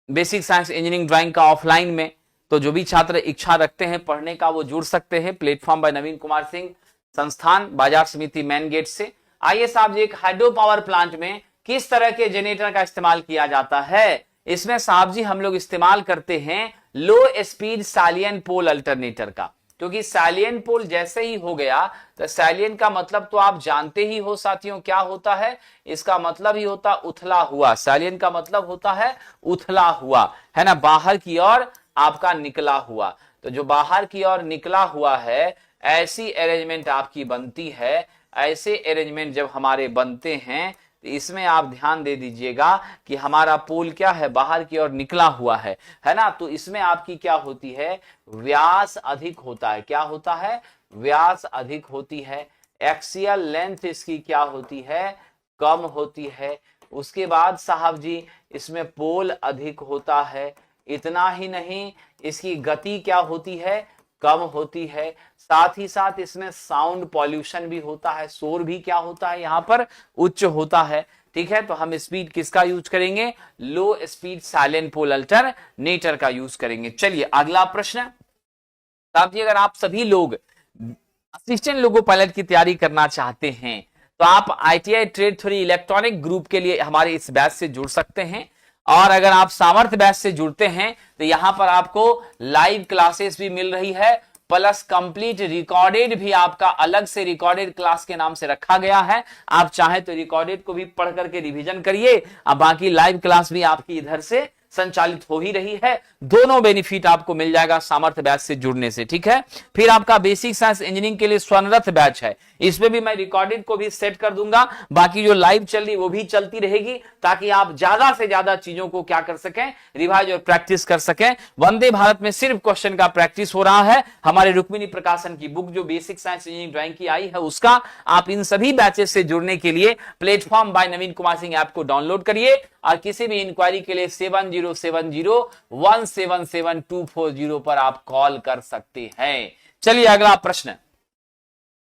S1: बेसिक साइंस इंजीनियरिंग ड्राइंग का ऑफलाइन में। तो जो भी छात्र इच्छा रखते हैं पढ़ने का वो जुड़ सकते हैं। प्लेटफॉर्म बाय नवीन कुमार सिंह संस्थान, बाजार समिति मेन गेट से। आइए साहब जी, एक हाइड्रो पावर प्लांट में किस तरह के जनरेटर का इस्तेमाल किया जाता है? इसमें साहब जी हम लोग इस्तेमाल करते हैं लो स्पीड सैलियन पोल अल्टरनेटर का। क्योंकि सैलियन पोल जैसे ही हो गया तो सैलियन का मतलब तो आप जानते ही हो साथियों क्या होता है। इसका मतलब ही होता उथला हुआ। सैलियन का मतलब होता है उथला हुआ, है ना, बाहर की ओर आपका निकला हुआ। तो जो बाहर की ओर निकला हुआ है, ऐसी अरेंजमेंट आपकी बनती है। ऐसे अरेंजमेंट जब हमारे बनते हैं तो इसमें आप ध्यान दे दीजिएगा कि हमारा पोल क्या है, बाहर की ओर निकला हुआ है ना। तो इसमें आपकी क्या होती है, व्यास अधिक होता है। क्या होता है? व्यास अधिक होती है। एक्सियल लेंथ इसकी क्या होती है, कम होती है। उसके बाद साहब जी इसमें पोल अधिक होता है, इतना ही नहीं, इसकी गति क्या होती है, कम होती है। साथ ही साथ इसमें साउंड पॉल्यूशन भी होता है, शोर भी क्या होता है यहाँ पर, उच्च होता है। ठीक है, तो हम स्पीड किसका यूज करेंगे, लो स्पीड साइलेंट पोल अल्टरनेटर का यूज करेंगे। चलिए अगला प्रश्न। साहब जी, अगर आप सभी लोग असिस्टेंट लोगो पायलट की तैयारी करना चाहते हैं तो आप ITI ट्रेड 3 इलेक्ट्रॉनिक ग्रुप के लिए हमारे इस बैच से जुड़ सकते हैं। और अगर आप सामर्थ्य बैच से जुड़ते हैं तो यहां पर आपको लाइव क्लासेस भी मिल रही है, प्लस कंप्लीट रिकॉर्डेड भी आपका अलग से रिकॉर्डेड क्लास के नाम से रखा गया है। आप चाहे तो रिकॉर्डेड को भी पढ़ करके रिवीजन करिए, अब बाकी लाइव क्लास भी आपकी इधर से संचालित हो ही रही है। दोनों बेनिफिट आपको मिल जाएगा सामर्थ्य बैच से जुड़ने से। ठीक है, फिर आपका बेसिक साइंस इंजीनियरिंग के लिए स्वर्णरथ बैच है, इसमें भी मैं रिकॉर्डेड को भी सेट कर दूंगा, बाकी जो लाइव चल रही वो भी चलती रहेगी, ताकि आप ज्यादा से ज्यादा चीजों को क्या कर सकें, रिवाइज और प्रैक्टिस कर सकें। वंदे भारत में सिर्फ क्वेश्चन का प्रैक्टिस हो रहा है। हमारे रुक्मिणी प्रकाशन की बुक जो बेसिक साइंस इंजीनियरिंग ड्राइंग की आई है उसका आप इन सभी बैचेस से जुड़ने के लिए प्लेटफॉर्म बाय नवीन कुमार सिंह ऐप को डाउनलोड करिए और किसी भी इंक्वायरी के लिए 7070177240 पर आप कॉल कर सकते हैं। चलिए अगला प्रश्न।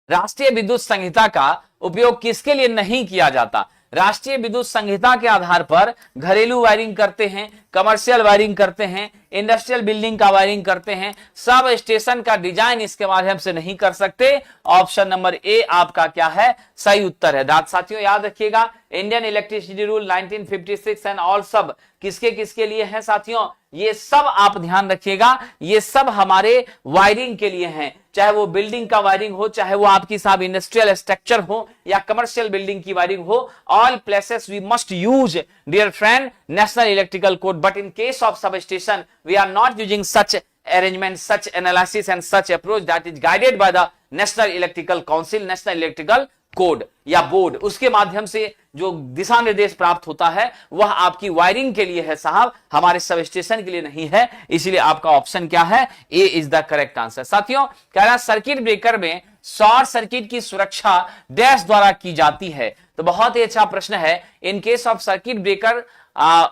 S1: राष्ट्रीय विद्युत संहिता का उपयोग किसके लिए नहीं किया जाता? राष्ट्रीय विद्युत संहिता के आधार पर घरेलू वायरिंग करते हैं, कमर्शियल वायरिंग करते हैं, इंडस्ट्रियल बिल्डिंग का वायरिंग करते हैं, सब स्टेशन का डिजाइन इसके माध्यम से नहीं कर सकते। ऑप्शन नंबर ए आपका क्या है, सही उत्तर है। साथियों याद रखिएगा, Indian electricity rule 1956 and all सब किसके किसके लिए है साथियों, ये सब आप ध्यान रखिएगा, ये सब हमारे वायरिंग के लिए हैं, चाहे वो बिल्डिंग का वायरिंग हो, चाहे वो आपकी साहब इंडस्ट्रियल स्ट्रक्चर हो या कमर्शियल बिल्डिंग की वायरिंग हो, all places we must use dear friend national electrical code, but in case of substation we are not using such arrangement, such analysis and such approach that is guided by the National Electrical Council, National Electrical Code या board. उसके माध्यम से जो दिशा निर्देश प्राप्त होता है वह आपकी वायरिंग के लिए है साहब, हमारे सब स्टेशन के लिए नहीं है। इसलिए आपका ऑप्शन क्या है, ए इज द करेक्ट आंसर। साथियों कह रहा सर्किट ब्रेकर में शॉर्ट सर्किट की सुरक्षा डैश द्वारा की जाती है, तो बहुत ही अच्छा प्रश्न है। इन केस ऑफ सर्किट ब्रेकर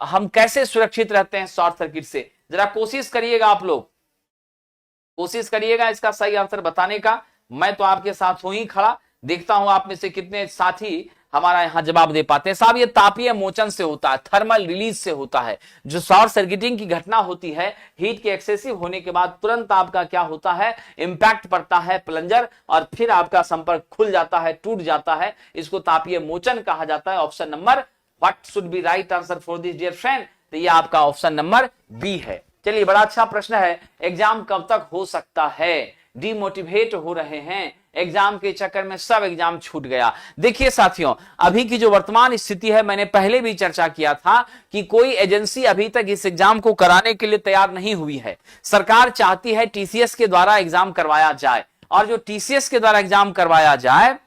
S1: हम कैसे सुरक्षित रहते हैं शॉर्ट सर्किट से, जरा कोशिश करिएगा, आप लोग कोशिश करिएगा इसका सही आंसर बताने का। मैं तो आपके साथ हूं ही खड़ा, देखता हूं आप में से कितने साथी हमारा यहां जवाब दे पाते हैं। साहब ये तापीय मोचन से होता है, थर्मल रिलीज से होता है। जो शॉर्ट सर्किटिंग की घटना होती है, हीट के एक्सेसिव होने के बाद तुरंत आपका क्या होता है, इंपैक्ट पड़ता है प्लंजर और फिर आपका संपर्क खुल जाता है, टूट जाता है, इसको तापीय मोचन कहा जाता है। Option number what should be right answer for this dear friend, तो ये आपका ऑप्शन नंबर बी है। चलिए बड़ा अच्छा प्रश्न है, एग्जाम कब तक हो सकता है, डिमोटिवेट हो रहे हैं, एग्जाम के चक्कर में सब एग्जाम छूट गया। देखिए साथियों, अभी की जो वर्तमान स्थिति है, मैंने पहले भी चर्चा किया था कि कोई एजेंसी अभी तक इस एग्जाम को कराने के लिए तैयार नहीं हुई है। सरकार चाहती है TCS के द्वारा एग्जाम करवाया जाए, और जो TCS के द्वारा एग्जाम करवाया जाए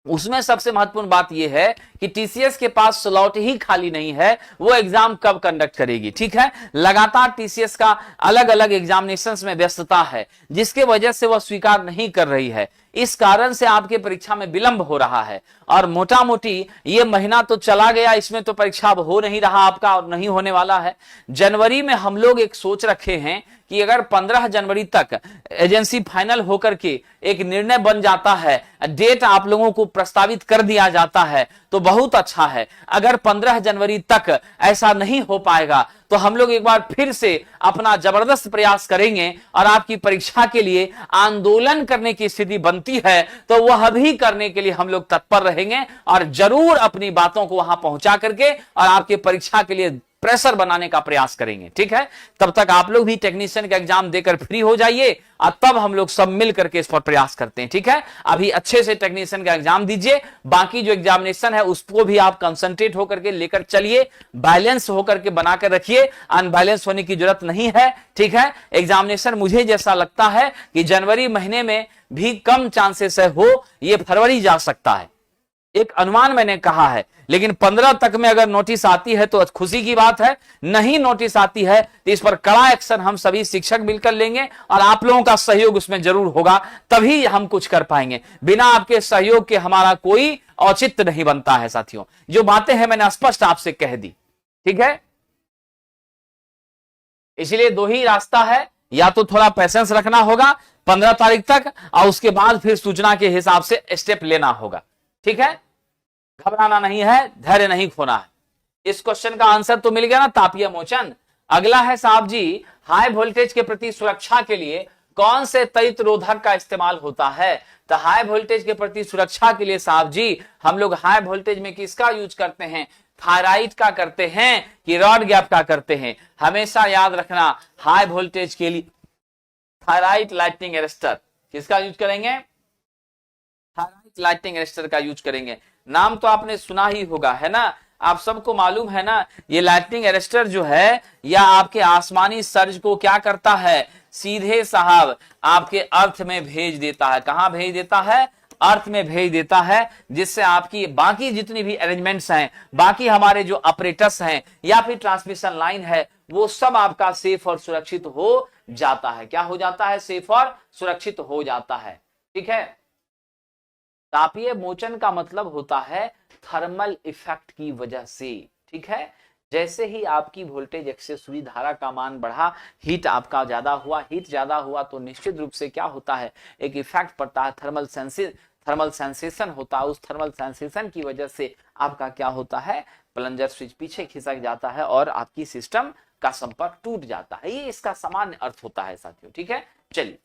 S1: उसमें सबसे महत्वपूर्ण बात यह है कि TCS के पास स्लॉट ही खाली नहीं है, वो एग्जाम कब कंडक्ट करेगी। ठीक है, लगातार TCS का अलग अलग एग्जामिनेशंस में व्यस्तता है, जिसके वजह से वह स्वीकार नहीं कर रही है। इस कारण से आपके परीक्षा में विलंब हो रहा है, और मोटा मोटी ये महीना तो चला गया, इसमें तो परीक्षा अब हो नहीं रहा आपका और नहीं होने वाला है। जनवरी में हम लोग एक सोच रखे हैं कि अगर 15 जनवरी तक एजेंसी फाइनल होकर के एक निर्णय बन जाता है, डेट आप लोगों को प्रस्तावित कर दिया जाता है तो बहुत अच्छा है। अगर 15 जनवरी तक ऐसा नहीं हो पाएगा तो हम लोग एक बार फिर से अपना जबरदस्त प्रयास करेंगे, और आपकी परीक्षा के लिए आंदोलन करने की स्थिति बनती है तो वह भी करने के लिए हम लोग तत्पर रहेंगे, और जरूर अपनी बातों को वहां पहुंचा करके और आपके परीक्षा के लिए प्रेशर बनाने का प्रयास करेंगे। ठीक है, तब तक आप लोग भी टेक्नीशियन का एग्जाम देकर फ्री हो जाइए, और तब हम लोग सब मिल करके इस पर प्रयास करते हैं। ठीक है, अभी अच्छे से टेक्नीशियन का एग्जाम दीजिए, बाकी जो एग्जामिनेशन है उसको भी आप कंसंट्रेट होकर के लेकर चलिए, बैलेंस होकर के बनाकर रखिए, अनबैलेंस होने की जरूरत नहीं है। ठीक है, एग्जामिनेशन मुझे जैसा लगता है कि जनवरी महीने में भी कम चांसेस है हो, ये फरवरी जा सकता है, एक अनुमान मैंने कहा है। लेकिन 15 तक में अगर नोटिस आती है तो खुशी की बात है, नहीं नोटिस आती है तो इस पर कड़ा एक्शन हम सभी शिक्षक मिलकर लेंगे, और आप लोगों का सहयोग उसमें जरूर होगा, तभी हम कुछ कर पाएंगे। बिना आपके सहयोग के हमारा कोई औचित्य नहीं बनता है साथियों। जो बातें हैं मैंने स्पष्ट आपसे कह दी। ठीक है, इसलिए दो ही रास्ता है, या तो थोड़ा पेशेंस रखना होगा 15 तारीख तक, और उसके बाद फिर सूचना के हिसाब से स्टेप लेना होगा। ठीक है, घबराना नहीं है, धैर्य नहीं खोना है। इस क्वेश्चन का आंसर तो मिल गया ना, तापीय मोचन। अगला है साहब जी, हाई वोल्टेज के प्रति सुरक्षा के लिए कौन से तड़ित रोधक का इस्तेमाल होता है? तो हाई वोल्टेज के प्रति सुरक्षा के लिए साहब जी हम लोग हाई वोल्टेज में किसका यूज करते हैं? थायराइड का करते हैं कि रॉड गैप का करते हैं? हमेशा याद रखना, हाई वोल्टेज के लिए थायराइड लाइटनिंग अरेस्टर किसका यूज करेंगे? थायराइड लाइटनिंग अरेस्टर का यूज करेंगे। नाम तो आपने सुना ही होगा, है ना, आप सबको मालूम है ना। ये लाइटनिंग अरेस्टर जो है या आपके आसमानी सर्ज को क्या करता है? सीधे साहब आपके अर्थ में भेज देता है। कहां भेज देता है? अर्थ में भेज देता है, जिससे आपकी बाकी जितनी भी अरेंजमेंट्स हैं, बाकी हमारे जो ऑपरेटर्स हैं या फिर ट्रांसमिशन लाइन है, वो सब आपका सेफ और सुरक्षित हो जाता है। क्या हो जाता है? सेफ और सुरक्षित हो जाता है। ठीक है, तापीय मोचन का मतलब होता है थर्मल इफेक्ट की वजह से। ठीक है, जैसे ही आपकी वोल्टेज एक्सेस हुई, धारा का मान बढ़ा, हीट आपका ज्यादा हुआ, हीट ज्यादा हुआ तो निश्चित रूप से क्या होता है? एक इफेक्ट पड़ता है, थर्मल सेंसेशन होता है। उस थर्मल सेंसेशन की वजह से आपका क्या होता है? प्लंजर स्विच पीछे खिसक जाता है और आपकी सिस्टम का संपर्क टूट जाता है। ये इसका सामान्य अर्थ होता है साथियों। ठीक है, चलिए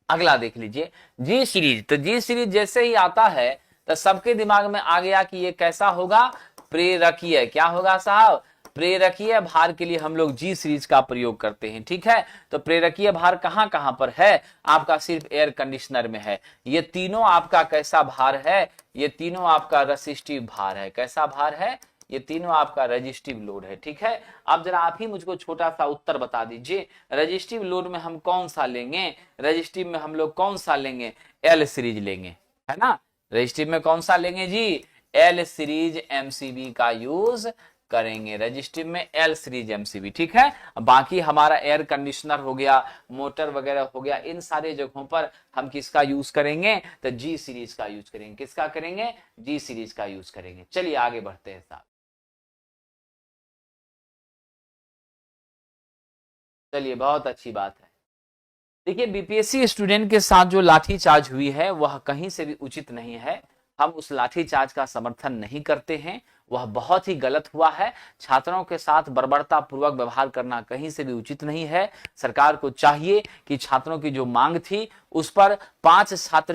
S1: अगला देख लीजिए, जी सीरीज। तो जी सीरीज जैसे ही आता है तो सबके दिमाग में आ गया कि ये कैसा होगा? प्रेरकीय। क्या होगा साहब? प्रेरकीय भार के लिए हम लोग जी सीरीज का प्रयोग करते हैं। ठीक है, तो प्रेरकीय भार कहां कहां पर है? आपका सिर्फ एयर कंडीशनर में है। ये तीनों आपका कैसा भार है? ये तीनों आपका रेसिस्टिव भार है। कैसा भार है? ये तीनों आपका रेजिस्टिव लोड है। ठीक है, अब जरा आप ही मुझको छोटा सा उत्तर बता दीजिए, रेजिस्टिव लोड में हम कौन सा लेंगे? रेजिस्टिव में हम लोग कौन सा लेंगे? एल सीरीज लेंगे, है ना। रेजिस्टिव में कौन सा लेंगे जी? एल सीरीज एमसीबी का यूज करेंगे। रेजिस्टिव में एल सीरीज एमसीबी। ठीक है, बाकी हमारा एयर कंडीशनर हो गया, मोटर वगैरह हो गया, इन सारे जगहों पर हम किसका यूज करेंगे? तो जी सीरीज का यूज करेंगे। किसका करेंगे? जी सीरीज का यूज करेंगे। चलिए आगे बढ़ते हैं साहब। चलिए, बहुत अच्छी बात है। देखिए, बीपीएससी स्टूडेंट के साथ जो लाठीचार्ज हुई है वह कहीं से भी उचित नहीं है। हम उस लाठीचार्ज का समर्थन नहीं करते हैं, वह बहुत ही गलत हुआ है। छात्रों के साथ बर्बरता पूर्वक व्यवहार करना कहीं से भी उचित नहीं है। सरकार को चाहिए कि छात्रों की जो मांग थी उस पर 5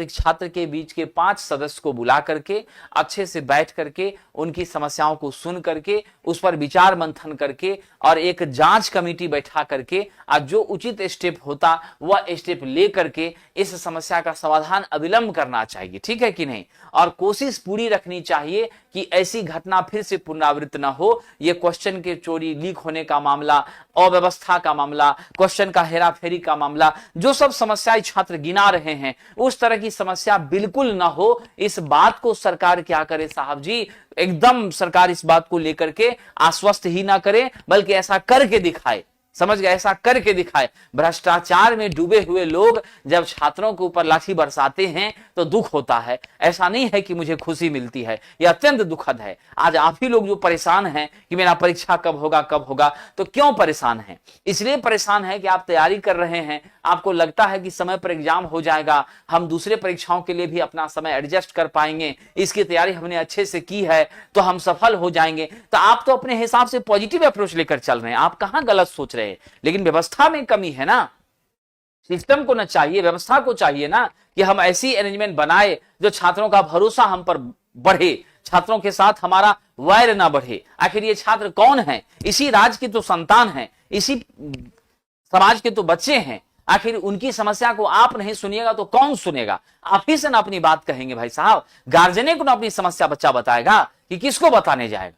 S1: छात्र के बीच के 5 सदस्य को बुला करके अच्छे से बैठ करके उनकी समस्याओं को सुन करके उस पर विचार मंथन करके और एक जांच कमेटी बैठा करके आज जो उचित स्टेप होता वह स्टेप ले करके इस समस्या का समाधान अविलंब करना चाहिए। ठीक है कि नहीं? और कोशिश पूरी रखनी चाहिए कि ऐसी घटना फिर से पुनरावृत्त न हो। ये क्वेश्चन के चोरी लीक होने का मामला, अव्यवस्था का मामला, क्वेश्चन का हेराफेरी का मामला, जो सब समस्याएं छात्र गिना रहे हैं, उस तरह की समस्या बिल्कुल ना हो। इस बात को सरकार क्या करे साहब जी? एकदम सरकार इस बात को लेकर के आश्वस्त ही ना करे, बल्कि ऐसा करके दिखाए। समझ गए? ऐसा करके दिखाए। भ्रष्टाचार में डूबे हुए लोग जब छात्रों के ऊपर लाठी बरसाते हैं तो दुख होता है। ऐसा नहीं है कि मुझे खुशी मिलती है, यह अत्यंत दुखद है। आज आप ही लोग जो परेशान हैं कि मेरा परीक्षा कब होगा कब होगा, तो क्यों परेशान हैं? इसलिए परेशान है कि आप तैयारी कर रहे हैं, आपको लगता है कि समय पर एग्जाम हो जाएगा, हम दूसरे परीक्षाओं के लिए भी अपना समय एडजस्ट कर पाएंगे, इसकी तैयारी हमने अच्छे से की है तो हम सफल हो जाएंगे। तो आप तो अपने हिसाब से पॉजिटिव अप्रोच लेकर चल रहे हैं, आप कहां गलत सोच रहे हैं। लेकिन व्यवस्था में कमी है ना। सिस्टम को ना चाहिए, व्यवस्था को चाहिए ना कि हम ऐसी अरेंजमेंट बनाए जो छात्रों का भरोसा हम पर बढ़े, छात्रों के साथ हमारा वैर ना बढ़े। आखिर ये छात्र कौन है? इसी राज्य की तो संतान है, इसी समाज के तो बच्चे हैं। आखिर उनकी समस्या को आप नहीं सुनिएगा तो कौन सुनेगा? आप ही से ना अपनी बात कहेंगे भाई साहब। गार्जियन को ना अपनी समस्या बच्चा बताएगा कि किसको बताने जाएगा?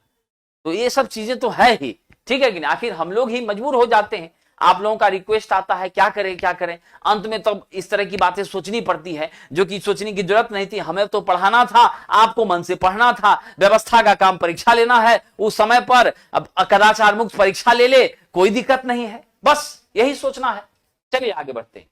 S1: तो ये सब चीजें तो है ही। ठीक है कि नहीं? आखिर हम लोग ही मजबूर हो जाते हैं। आप लोगों का रिक्वेस्ट आता है, क्या करें क्या करें, अंत में तो इस तरह की बातें सोचनी पड़ती है जो कि सोचने की जरूरत नहीं थी। हमें तो पढ़ाना था, आपको मन से पढ़ना था, व्यवस्था का काम परीक्षा लेना है उस समय पर। अब कदाचार मुक्त परीक्षा ले, कोई दिक्कत नहीं है, बस यही सोचना है। चलिए आगे बढ़ते हैं।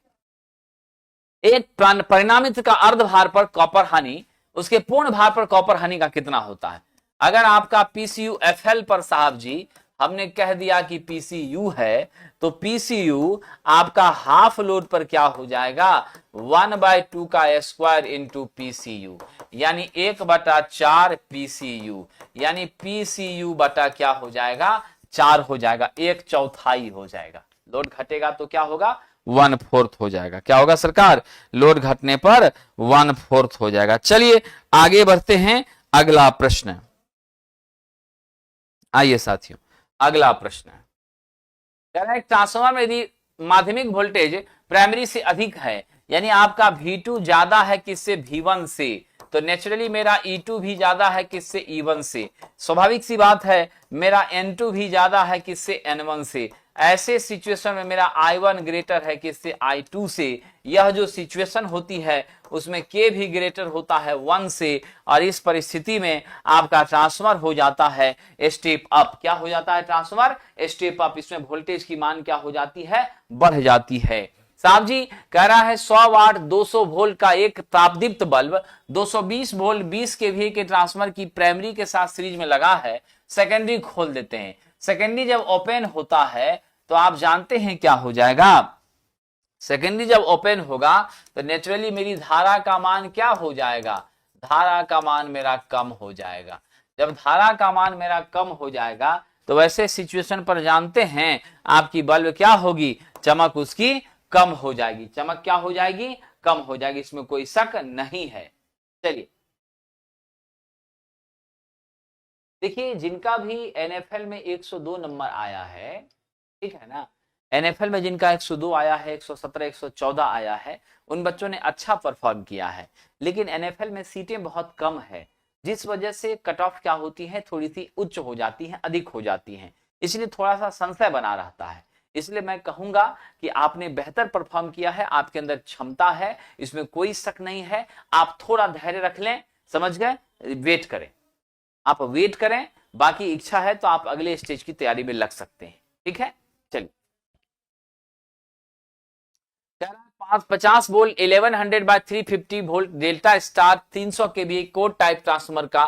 S1: एक परिणामित का अर्ध भार पर कॉपर हानि, उसके पूर्ण भार पर कॉपर हानि का कितना होता है? अगर आपका PCU FL पर साहब जी हमने कह दिया कि पीसीयू है, तो पीसीयू आपका हाफ लोड पर क्या हो जाएगा, 1/2 का स्क्वायर इंटू पीसीयू, यानी 1/4 पीसीयू, यानी पीसीयू बटा क्या हो जाएगा, 4 हो जाएगा, 1/4 हो जाएगा। लोड घटेगा तो क्या होगा, 1/4 हो जाएगा। क्या होगा सरकार, लोड घटने पर 1/4 हो जाएगा। चलिए आगे बढ़ते हैं, अगला प्रश्न। आइए साथियों, अगला प्रश्न कह रहा है ट्रांसफार्मर में यदि माध्यमिक वोल्टेज प्राइमरी से अधिक है, यानी आपका V2 ज्यादा है किससे, V1 से, तो नेचुरली मेरा E2 भी ज्यादा है किससे, E1 से। स्वाभाविक सी बात है मेरा N2 भी ज्यादा है किससे, N1 से। ऐसे सिचुएशन में मेरा I1 ग्रेटर है किससे, I2 से। यह जो सिचुएशन होती है उसमें K भी ग्रेटर होता है 1 से, और इस परिस्थिति में आपका ट्रांसफर हो जाता है स्टेप अप। क्या हो जाता है, ट्रांसफर स्टेप अप। इसमें वोल्टेज की मान क्या हो जाती है, बढ़ जाती है। साहब जी कह रहा है 100 वाट 200 वोल्ट का एक तापदीप्त बल्ब 220 वोल्ट 20 केवीए के ट्रांसफार्मर की प्राइमरी के साथ सीरीज में लगा है, सेकेंडरी खोल देते हैं। सेकेंडरी जब ओपन होता है तो आप जानते हैं क्या हो जाएगा, सेकेंडरी जब ओपन होगा तो नेचुरली मेरी धारा का मान क्या हो जाएगा, धारा का मान मेरा कम हो जाएगा। जब धारा का मान मेरा कम हो जाएगा तो वैसे सिचुएशन पर जानते हैं आपकी बल्ब क्या होगी, चमक उसकी कम हो जाएगी। चमक क्या हो जाएगी, कम हो जाएगी, इसमें कोई शक नहीं है। चलिए देखिए, जिनका भी एनएफएल में 102 नंबर आया है, ठीक है ना, एनएफएल में जिनका 102 आया है, 117, 114 आया है, उन बच्चों ने अच्छा परफॉर्म किया है। लेकिन एनएफएल में सीटें बहुत कम है, जिस वजह से कट ऑफ क्या होती है, थोड़ी सी उच्च हो जाती है, अधिक हो जाती है, इसलिए थोड़ा सा संशय बना रहता है। इसलिए मैं कहूंगा कि आपने बेहतर परफॉर्म किया है, आपके अंदर क्षमता है, इसमें कोई शक नहीं है। आप थोड़ा धैर्य रख लें, समझ गए, वेट करें, आप वेट करें, बाकी इच्छा है तो आप अगले स्टेज की तैयारी में लग सकते हैं, ठीक है। चलिए 50 volt 1100/350 volt delta star 300 KVA code type transformer का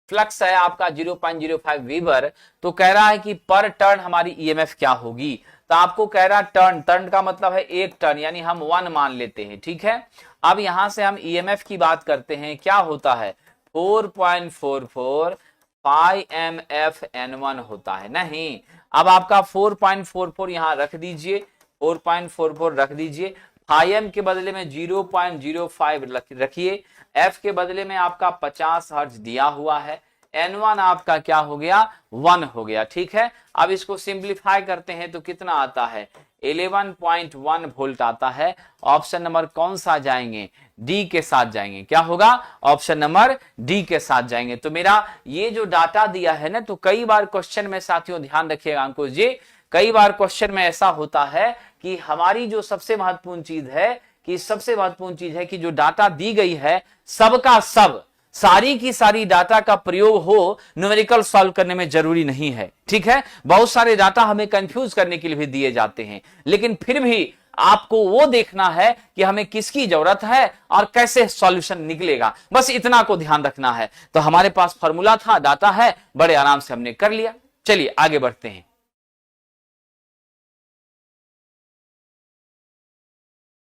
S1: फ्लक्स है आपका 0.05 वीबर। तो कह रहा है कि पर टर्न हमारी ईएमएफ क्या होगी, तो आपको कह रहा है टर्न, टर्न का मतलब है एक टर्न, यानी हम 1 मान लेते हैं, ठीक है। अब यहां से हम ईएमएफ की बात करते हैं, क्या होता है 4.44 mF N1 होता है, नहीं। अब आपका 4.44 यहां रख दीजिए, 4.44 रख दीजिए, m के बदले में 0.05 रखिए, f के बदले में आपका 50 हर्ट्ज दिया हुआ है, N1 आपका क्या हो गया, 1 हो गया, ठीक है। अब इसको सिंप्लीफाई करते हैं तो कितना आता है, 11.1 वोल्ट आता है। ऑप्शन नंबर कौन सा जाएंगे, डी के साथ जाएंगे। क्या होगा, ऑप्शन नंबर डी के साथ जाएंगे। तो मेरा ये जो डाटा दिया है ना, तो कई बार क्वेश्चन में साथियों ध्यान रखिएगा अंकुश जी, कई बार क्वेश्चन में ऐसा होता है कि हमारी जो सबसे महत्वपूर्ण चीज है, कि सबसे महत्वपूर्ण चीज है कि जो डाटा दी गई है सबका सब, सारी की सारी डाटा का प्रयोग हो न्यूमेरिकल सॉल्व करने में जरूरी नहीं है, ठीक है। बहुत सारे डाटा हमें कंफ्यूज करने के लिए भी दिए जाते हैं, लेकिन फिर भी आपको वो देखना है कि हमें किसकी जरूरत है और कैसे सॉल्यूशन निकलेगा, बस इतना को ध्यान रखना है। तो हमारे पास फॉर्मूला था, डाटा है, बड़े आराम से हमने कर लिया। चलिए आगे बढ़ते हैं।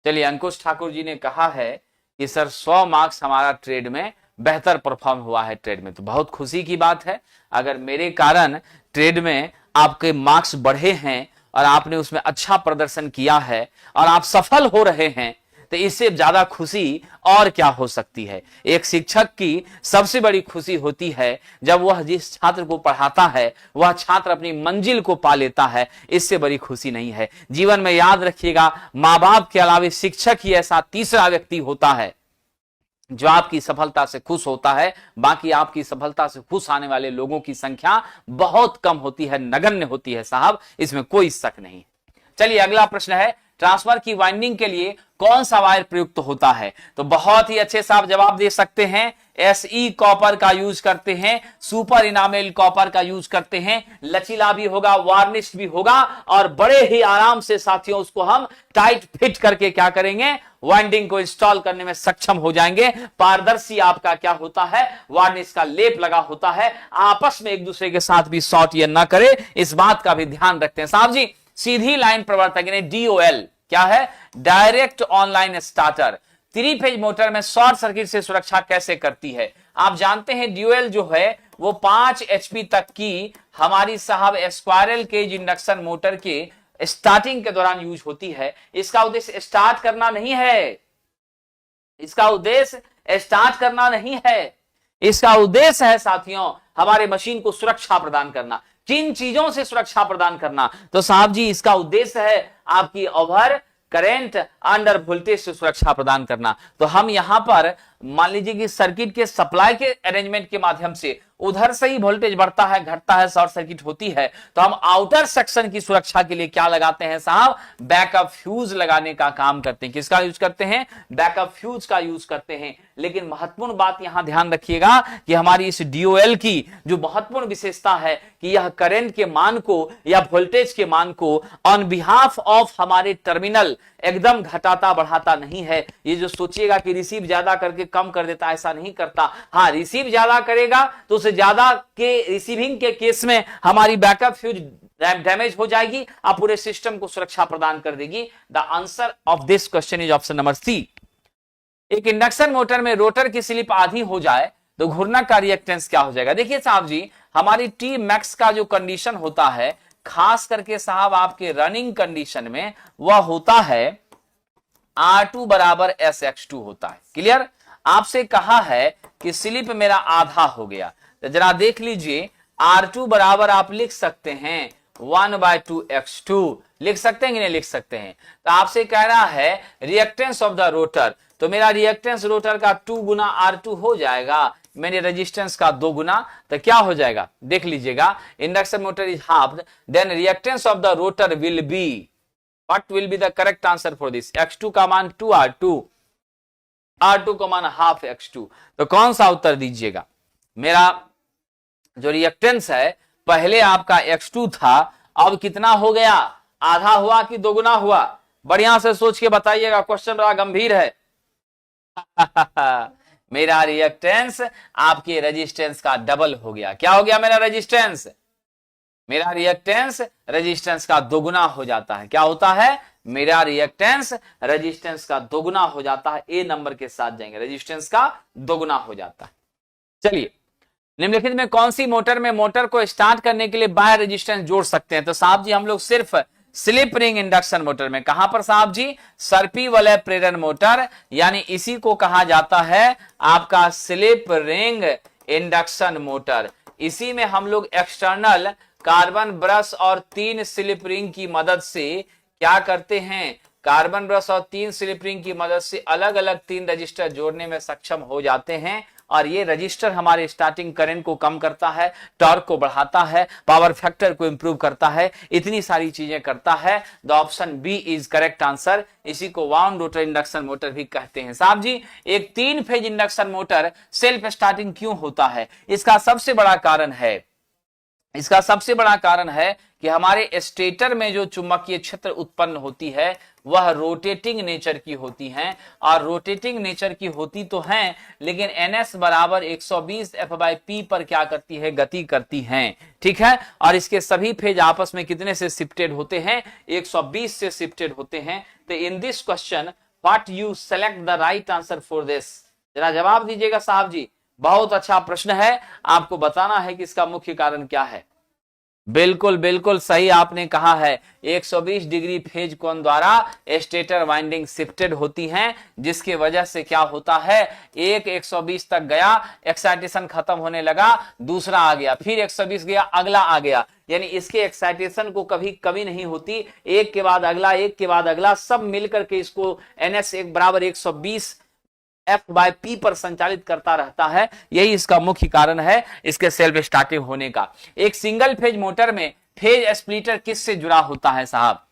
S1: चलिए अंकुश ठाकुर जी ने कहा है कि सर 100 मार्क्स हमारा ट्रेड में बेहतर परफॉर्म हुआ है ट्रेड में, तो बहुत खुशी की बात है। अगर मेरे कारण ट्रेड में आपके मार्क्स बढ़े हैं और आपने उसमें अच्छा प्रदर्शन किया है और आप सफल हो रहे हैं, तो इससे ज्यादा खुशी और क्या हो सकती है। एक शिक्षक की सबसे बड़ी खुशी होती है जब वह जिस छात्र को पढ़ाता है वह छात्र अपनी मंजिल को पा लेता है, इससे बड़ी खुशी नहीं है। जीवन में याद रखिएगा, माँ बाप के अलावा शिक्षक ही ऐसा तीसरा व्यक्ति होता है जो आपकी सफलता से खुश होता है। बाकी आपकी सफलता से खुश आने वाले लोगों की संख्या बहुत कम होती है, नगण्य होती है साहब, इसमें कोई शक नहीं। चलिए अगला प्रश्न है, ट्रांसफर की वाइंडिंग के लिए कौन सा वायर प्रयुक्त होता है? तो बहुत ही अच्छे से आप जवाब दे सकते हैं। SE कॉपर का यूज करते हैं, सुपर इनामेल कॉपर का यूज करते हैं, लचीला भी होगा, वार्निश भी होगा और बड़े ही आराम से साथियों उसको हम टाइट फिट करके क्या करेंगे, वाइंडिंग को इंस्टॉल करने में सक्षम हो जाएंगे। पारदर्शी आपका क्या होता है, वार्निश का लेप लगा होता है, आपस में एक दूसरे के साथ भी शॉर्ट ये ना करे, इस बात का भी ध्यान रखते हैं साहब जी। सीधी लाइन प्रवर्तक यानी DOL क्या है, direct online starter, 3 phase motor में शॉर्ट सर्किट से सुरक्षा कैसे करती है? आप जानते हैं ड्यूएल जो है वो 5 HP तक की हमारी साहब स्क्वायरल केज इंडक्शन मोटर के स्टार्टिंग के दौरान यूज होती है। इसका उद्देश्य स्टार्ट करना नहीं है, इसका उद्देश्य स्टार्ट करना नहीं है, इसका उद्देश्य है साथियों हमारे मशीन को सुरक्षा प्रदान करना। किन चीजों से सुरक्षा प्रदान करना? तो साहब जी इसका उद्देश्य है आपकी ओवर करंट अंडर वोल्टेज से सुरक्षा प्रदान करना। तो हम यहां पर मान लीजिए कि सर्किट के सप्लाई के अरेंजमेंट के माध्यम से उधर से ही वोल्टेज बढ़ता है, घटता है, शॉर्ट सर्किट होती है, तो हम आउटर सेक्शन की सुरक्षा के लिए क्या लगाते हैं साहब, बैकअप फ्यूज लगाने का काम करते हैं। किसका यूज करते हैं? बैकअप फ्यूज का यूज करते हैं। लेकिन महत्वपूर्ण बात यहां ध्यान रखिएगा कि हमारी इस DOL की जो महत्वपूर्ण विशेषता है कि यह करंट के मान को या वोल्टेज के मान को ऑन बिहाफ ऑफ हमारे टर्मिनल एकदम घटाता बढ़ाता नहीं है। ये जो सोचिएगा कि रिसीव ज्यादा करके कम कर देता, ऐसा नहीं करता। हाँ, रिसीव ज्यादा करेगा तो उसे ज्यादा के रिसीविंग के केस में हमारी बैकअप फ्यूज डैमेज हो जाएगी, आप पूरे सिस्टम को सुरक्षा प्रदान कर देगी। The answer of this question is option number C। एक इंडक्शन मोटर में रोटर की स्लिप आधी हो जाए तो घूर्णक का रिएक्टेंस क्या हो जाएगा? देखिए साहब जी, हमारी टी मैक्स का जो कंडीशन होता है खास करके साहब आपके रनिंग कंडीशन में वह होता है R2 बराबर SX2 होता है। क्लियर? आपसे कहा है कि स्लिप मेरा आधा हो गया, तो जरा देख लीजिए R2 बराबर आप लिख सकते हैं 1/2x2 लिख सकते हैं कि नहीं लिख सकते हैं? तो आपसे कह रहा है रिएक्टेंस ऑफ द रोटर, तो मेरा रिएक्टेंस रोटर का 2 गुना R2 हो जाएगा, मेरे रेजिस्टेंस का 2 गुना, तो क्या हो जाएगा देख लीजिएगा। Induction motor is half, then reactance of the rotor will be, what will be the correct answer for this? x2 का मान 2R2, R2 का मान हाफ x2, तो कौन सा उत्तर दीजिएगा? मेरा जो रिएक्टेंस है पहले आपका x2 था, अब कितना हो गया? आधा हुआ कि 2 गुना हुआ? बढ़िया से सोच के बताइएगा, क्वेश्चन बड़ा गंभीर है। मेरा रिएक्टेंस आपके रेजिस्टेंस का डबल हो गया। क्या हो गया मेरा रेजिस्टेंस? मेरा रिएक्टेंस रेजिस्टेंस का 2 गुना हो जाता है। क्या होता है? मेरा रिएक्टेंस रेजिस्टेंस का 2 गुना हो जाता है। ए नंबर के साथ जाएंगे, रेजिस्टेंस का 2 गुना हो जाता है। चलिए, निम्नलिखित में कौन सी मोटर में मोटर को स्टार्ट करने के लिए बाह्य रेजिस्टेंस जोड़ सकते हैं? तो साहब जी हम लोग सिर्फ स्लिप रिंग इंडक्शन मोटर में, कहां पर साहब जी? सर्पी वलय प्रेरण मोटर, यानी इसी को कहा जाता है आपका स्लिप रिंग इंडक्शन मोटर। इसी में हम लोग एक्सटर्नल कार्बन ब्रश और 3 स्लिप रिंग की मदद से क्या करते हैं? कार्बन ब्रश और 3 स्लिप रिंग की मदद से अलग अलग 3 रजिस्टर जोड़ने में सक्षम हो जाते हैं, और ये रजिस्टर हमारे स्टार्टिंग करंट को कम करता है, टॉर्क को बढ़ाता है, पावर फैक्टर को इंप्रूव करता है, इतनी सारी चीजें करता है। The option B is correct answer. इसी को वाउंड रोटर इंडक्शन मोटर भी कहते हैं। साहब जी, एक 3 phase induction motor self starting क्यों होता है? इसका सबसे बड़ा कारण है कि हमारे स्टेटर में जो चुंबकीय क्षेत्र उत्पन्न होती है वह रोटेटिंग नेचर की होती हैं, और रोटेटिंग नेचर की होती तो हैं लेकिन NS बराबर 120 F/P पर क्या करती है? गति करती हैं। ठीक है, और इसके सभी फेज आपस में कितने से शिफ्टेड होते हैं? 120 से शिफ्टेड होते हैं। तो in this question what you select the right answer for this? जरा जवाब दीजिएगा साहब जी। बहुत अच्छा प्रश्न है, आपको बताना है कि इसका मुख्य कारण क्या है। बिल्कुल बिल्कुल सही आपने कहा है, 120 डिग्री फेज कोण द्वारा स्टेटर वाइंडिंग शिफ्टेड होती हैं, जिसकी वजह से क्या होता है? एक 120 तक गया, एक्साइटेशन खत्म होने लगा, दूसरा आ गया, फिर 120 गया, अगला आ गया, यानी इसके एक्साइटेशन को कभी कमी नहीं होती, एक के बाद अगला, एक के बाद अगला, सब मिलकर के इसको NS 1 बराबर 120 F/P पर संचालित करता रहता है। यही इसका मुख्य कारण है इसके सेल्फ स्टार्टिंग होने का। एक सिंगल फेज मोटर में फेज स्प्लिटर किससे जुड़ा होता है साहब?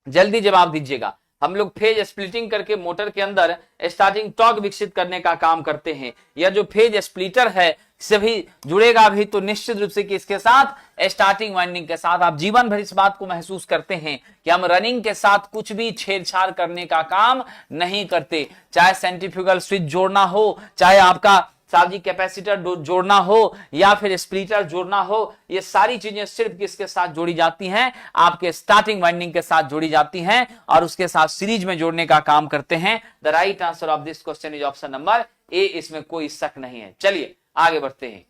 S1: जल्दी जवाब दीजिएगा। हम लोग फेज स्प्लिटिंग करके मोटर के अंदर स्टार्टिंग टॉर्क विकसित करने का काम करते हैं। यह जो फेज स्प्लिटर है सभी जुड़ेगा भी तो निश्चित रूप से कि इसके साथ स्टार्टिंग वाइंडिंग के साथ आप जीवन भर इस बात को महसूस करते हैं कि हम रनिंग के साथ कुछ भी छेड़छाड़ करने का काम नहीं करते। चाहे सेंट्रीफ्यूगल स्विच जोड़ना हो, चाहे आपका साहब जी कैपेसिटर जोड़ना हो या फिर स्प्लिटर जोड़ना हो, ये सारी चीजें सिर्फ किसके साथ जोड़ी जाती हैं? आपके स्टार्टिंग वाइंडिंग के साथ जोड़ी जाती हैं और उसके साथ सीरीज में जोड़ने का काम करते हैं। The right answer of this question is option number A, इसमें कोई शक नहीं है। चलिए आगे बढ़ते हैं।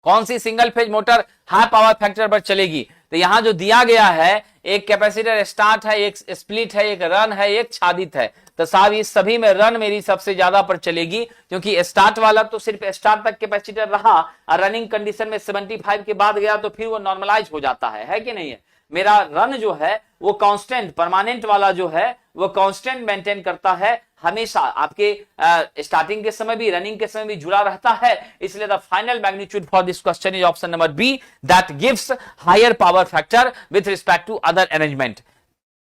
S1: कौन सी single phase motor high power factor पर चलेगी? तो यहां जो दिया गया है, एक कैपेसिटर स्टार्ट है, एक स्प्लिट है, एक रन है, एक छादित है। तो साहब इस सभी में रन मेरी सबसे ज्यादा पर चलेगी, क्योंकि स्टार्ट वाला तो सिर्फ स्टार्ट तक कैपेसिटर रहा और रनिंग कंडीशन में 75 के बाद गया तो फिर वो नॉर्मलाइज हो जाता है कि नहीं है? मेरा रन जो है वो कांस्टेंट परमानेंट वाला जो है वो कांस्टेंट मेंटेन करता है, हमेशा आपके स्टार्टिंग के समय भी रनिंग के समय भी जुड़ा रहता है। इसलिए the final magnitude for this question is option number B, that gives higher power factor with respect to other arrangement.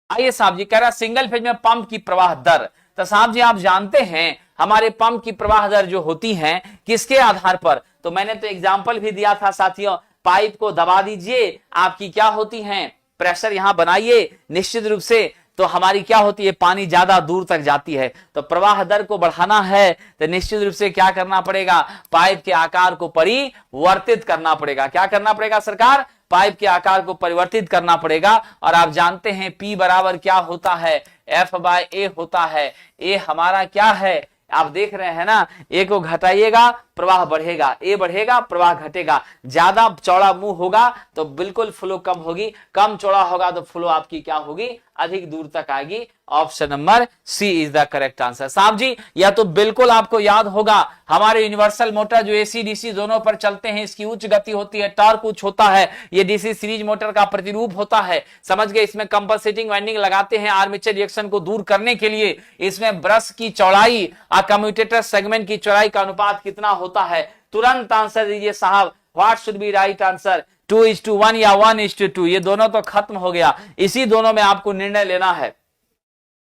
S1: आइए साहब जी, कह रहा सिंगल फेज में पंप की प्रवाह दर। तो साहब जी आप जानते हैं हमारे पंप की प्रवाह दर जो होती है किसके आधार पर? तो मैंने तो एग्जाम्पल भी दिया था साथियों, पाइप को दबा दीजिए, आपकी क्या होती है? प्रेशर यहां बनाइए, निश्चित रूप से तो हमारी क्या होती है? पानी ज्यादा दूर तक जाती है। तो प्रवाह दर को बढ़ाना है तो निश्चित रूप से क्या करना पड़ेगा? पाइप के आकार को परिवर्तित करना पड़ेगा। क्या करना पड़ेगा सरकार? पाइप के आकार को परिवर्तित करना पड़ेगा। और आप जानते हैं P बराबर क्या होता है? F/A होता है। A हमारा क्या है? आप देख रहे हैं ना, A को घटाइएगा प्रवाह बढ़ेगा, A बढ़ेगा प्रवाह घटेगा। ज्यादा चौड़ा मुंह होगा तो बिल्कुल फ्लो कम होगी, कम चौड़ा होगा तो फ्लो आपकी क्या होगी? अधिक दूर तक आएगी। Option number C is the correct answer. साहब जी या तो बिल्कुल आपको याद होगा हमारे यूनिवर्सल मोटर जो एसी डीसी दोनों पर चलते हैं, इसकी उच्च गति होती है, टॉर्क उच्च होता है, ये डीसी सीरीज मोटर का प्रतिरूप होता है। समझ गए? इसमें कंपनसेटिंग वाइंडिंग लगाते हैं आर्मेचर रिएक्शन को दूर करने के लिए। इसमें ब्रश की चौड़ाई और कम्यूटेटर सेगमेंट की चौड़ाई का अनुपात कितना होता है? तुरंत आंसर दीजिए साहब, what should be right answer? 2:1 या 1:2? ये दोनों तो खत्म हो गया, इसी दोनों में आपको निर्णय लेना है।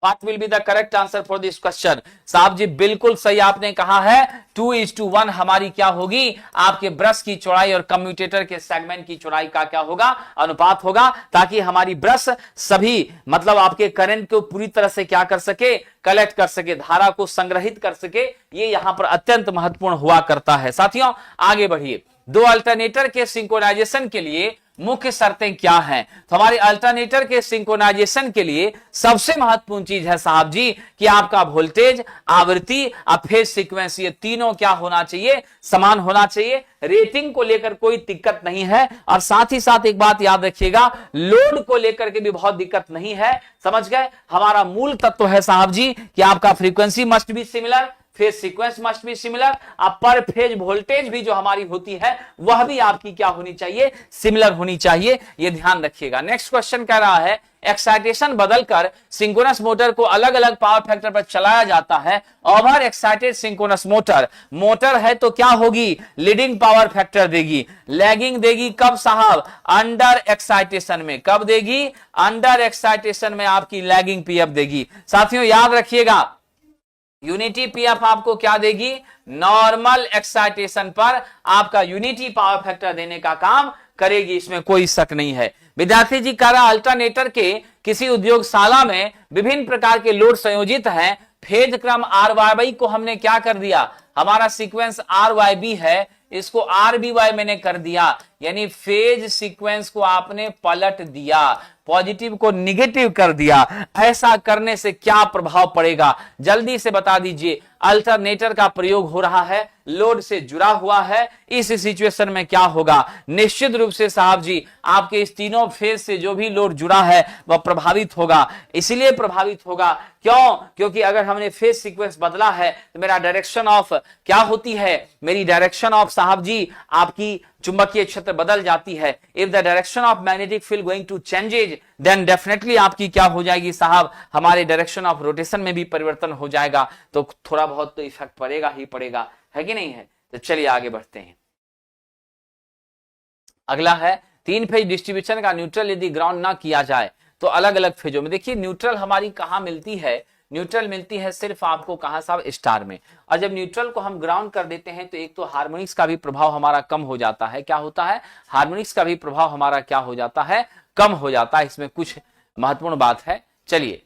S1: What will be the correct answer for this question? साहब जी बिल्कुल सही आपने कहा है, 2:1 हमारी क्या होगी? आपके ब्रश की चौड़ाई और कम्यूटेटर के सेगमेंट की चौड़ाई का क्या होगा? अनुपात होगा, ताकि हमारी ब्रश सभी मतलब आपके करंट को पूरी तरह से क्या कर सके? कलेक्ट कर सके, धारा को संग्रहित कर सके। ये यहां पर अत्यंत महत्वपूर्ण हुआ करता है। साथियों आगे बढ़िए। दो अल्टरनेटर के सिंक्रोनाइजेशन के लिए मुख्य शर्तें क्या हैं? तो हमारे अल्टरनेटर के सिंक्रोनाइजेशन के लिए सबसे महत्वपूर्ण चीज है साहब जी कि आपका वोल्टेज, आवृत्ति और फेज सीक्वेंस, ये तीनों क्या होना चाहिए? समान होना चाहिए। रेटिंग को लेकर कोई दिक्कत नहीं है। और साथ ही साथ एक बात याद रखिएगा, लोड को लेकर के भी बहुत दिक्कत नहीं है। समझ गए? हमारा मूल तत्व है साहब जी कि आपका frequency must be similar, phase sequence must be similar, अब पर फेज वोल्टेज भी जो हमारी होती है वह भी आपकी क्या होनी चाहिए? सिमिलर होनी चाहिए। ये ध्यान रखिएगा। नेक्स्ट क्वेश्चन कह रहा है एक्साइटेशन बदलकर सिंक्रोनस मोटर को अलग अलग पावर फैक्टर पर चलाया जाता है। ओवर एक्साइटेड सिंक्रोनस मोटर है तो क्या होगी? लीडिंग पावर फैक्टर देगी। लैगिंग देगी कब साहब? अंडर एक्साइटेशन में। कब देगी? अंडर एक्साइटेशन में आपकी लैगिंग पीएफ देगी। साथियों याद रखिएगा, यूनिटी पीएफ आपको क्या देगी? नॉर्मल एक्साइटेशन पर आपका यूनिटी पावर फैक्टर देने का काम करेगी, इसमें कोई शक नहीं है। विद्यार्थी जी कह रहा अल्टरनेटर के किसी उद्योगशाला में विभिन्न प्रकार के लोड संयोजित हैं, फेज क्रम RYB को हमने क्या कर दिया? हमारा सीक्वेंस RYB है, इसको RBY मैंने कर दिया, यानी फेज सीक्वेंस को आपने पलट दिया, पॉजिटिव को निगेटिव कर दिया। ऐसा करने से क्या प्रभाव पड़ेगा? जल्दी से बता दीजिए। अल्टरनेटर का प्रयोग हो रहा है, लोड से जुड़ा हुआ है, इस सिचुएशन में क्या होगा? निश्चित रूप से साहब जी आपके इस तीनों फेज से जो भी लोड जुड़ा है वह प्रभावित होगा। इसलिए प्रभावित होगा क्यों? क्योंकि अगर हमने फेज सीक्वेंस बदला है तो मेरा डायरेक्शन ऑफ क्या होती है? मेरी डायरेक्शन ऑफ साहब जी आपकी चुंबकीय क्षेत्र बदल जाती है। If the direction of magnetic field going to changes, then definitely आपकी क्या हो जाएगी साहब? हमारे डायरेक्शन ऑफ रोटेशन में भी परिवर्तन हो जाएगा, तो थोड़ा बहुत तो इफेक्ट पड़ेगा ही पड़ेगा, है कि नहीं है? तो चलिए आगे बढ़ते हैं। अगला है 3 फेज डिस्ट्रीब्यूशन का न्यूट्रल यदि ग्राउंड ना किया जाए तो अलग अलग फेजों में देखिए न्यूट्रल हमारी कहाँ मिलती है, न्यूट्रल मिलती है सिर्फ आपको कहां साहब, स्टार में। और जब न्यूट्रल को हम ग्राउंड कर देते हैं तो एक तो हार्मोनिक्स का भी प्रभाव हमारा कम हो जाता है, क्या होता है, हार्मोनिक्स का भी प्रभाव हमारा क्या हो जाता है, कम हो जाता है। इसमें कुछ महत्वपूर्ण बात है। चलिए,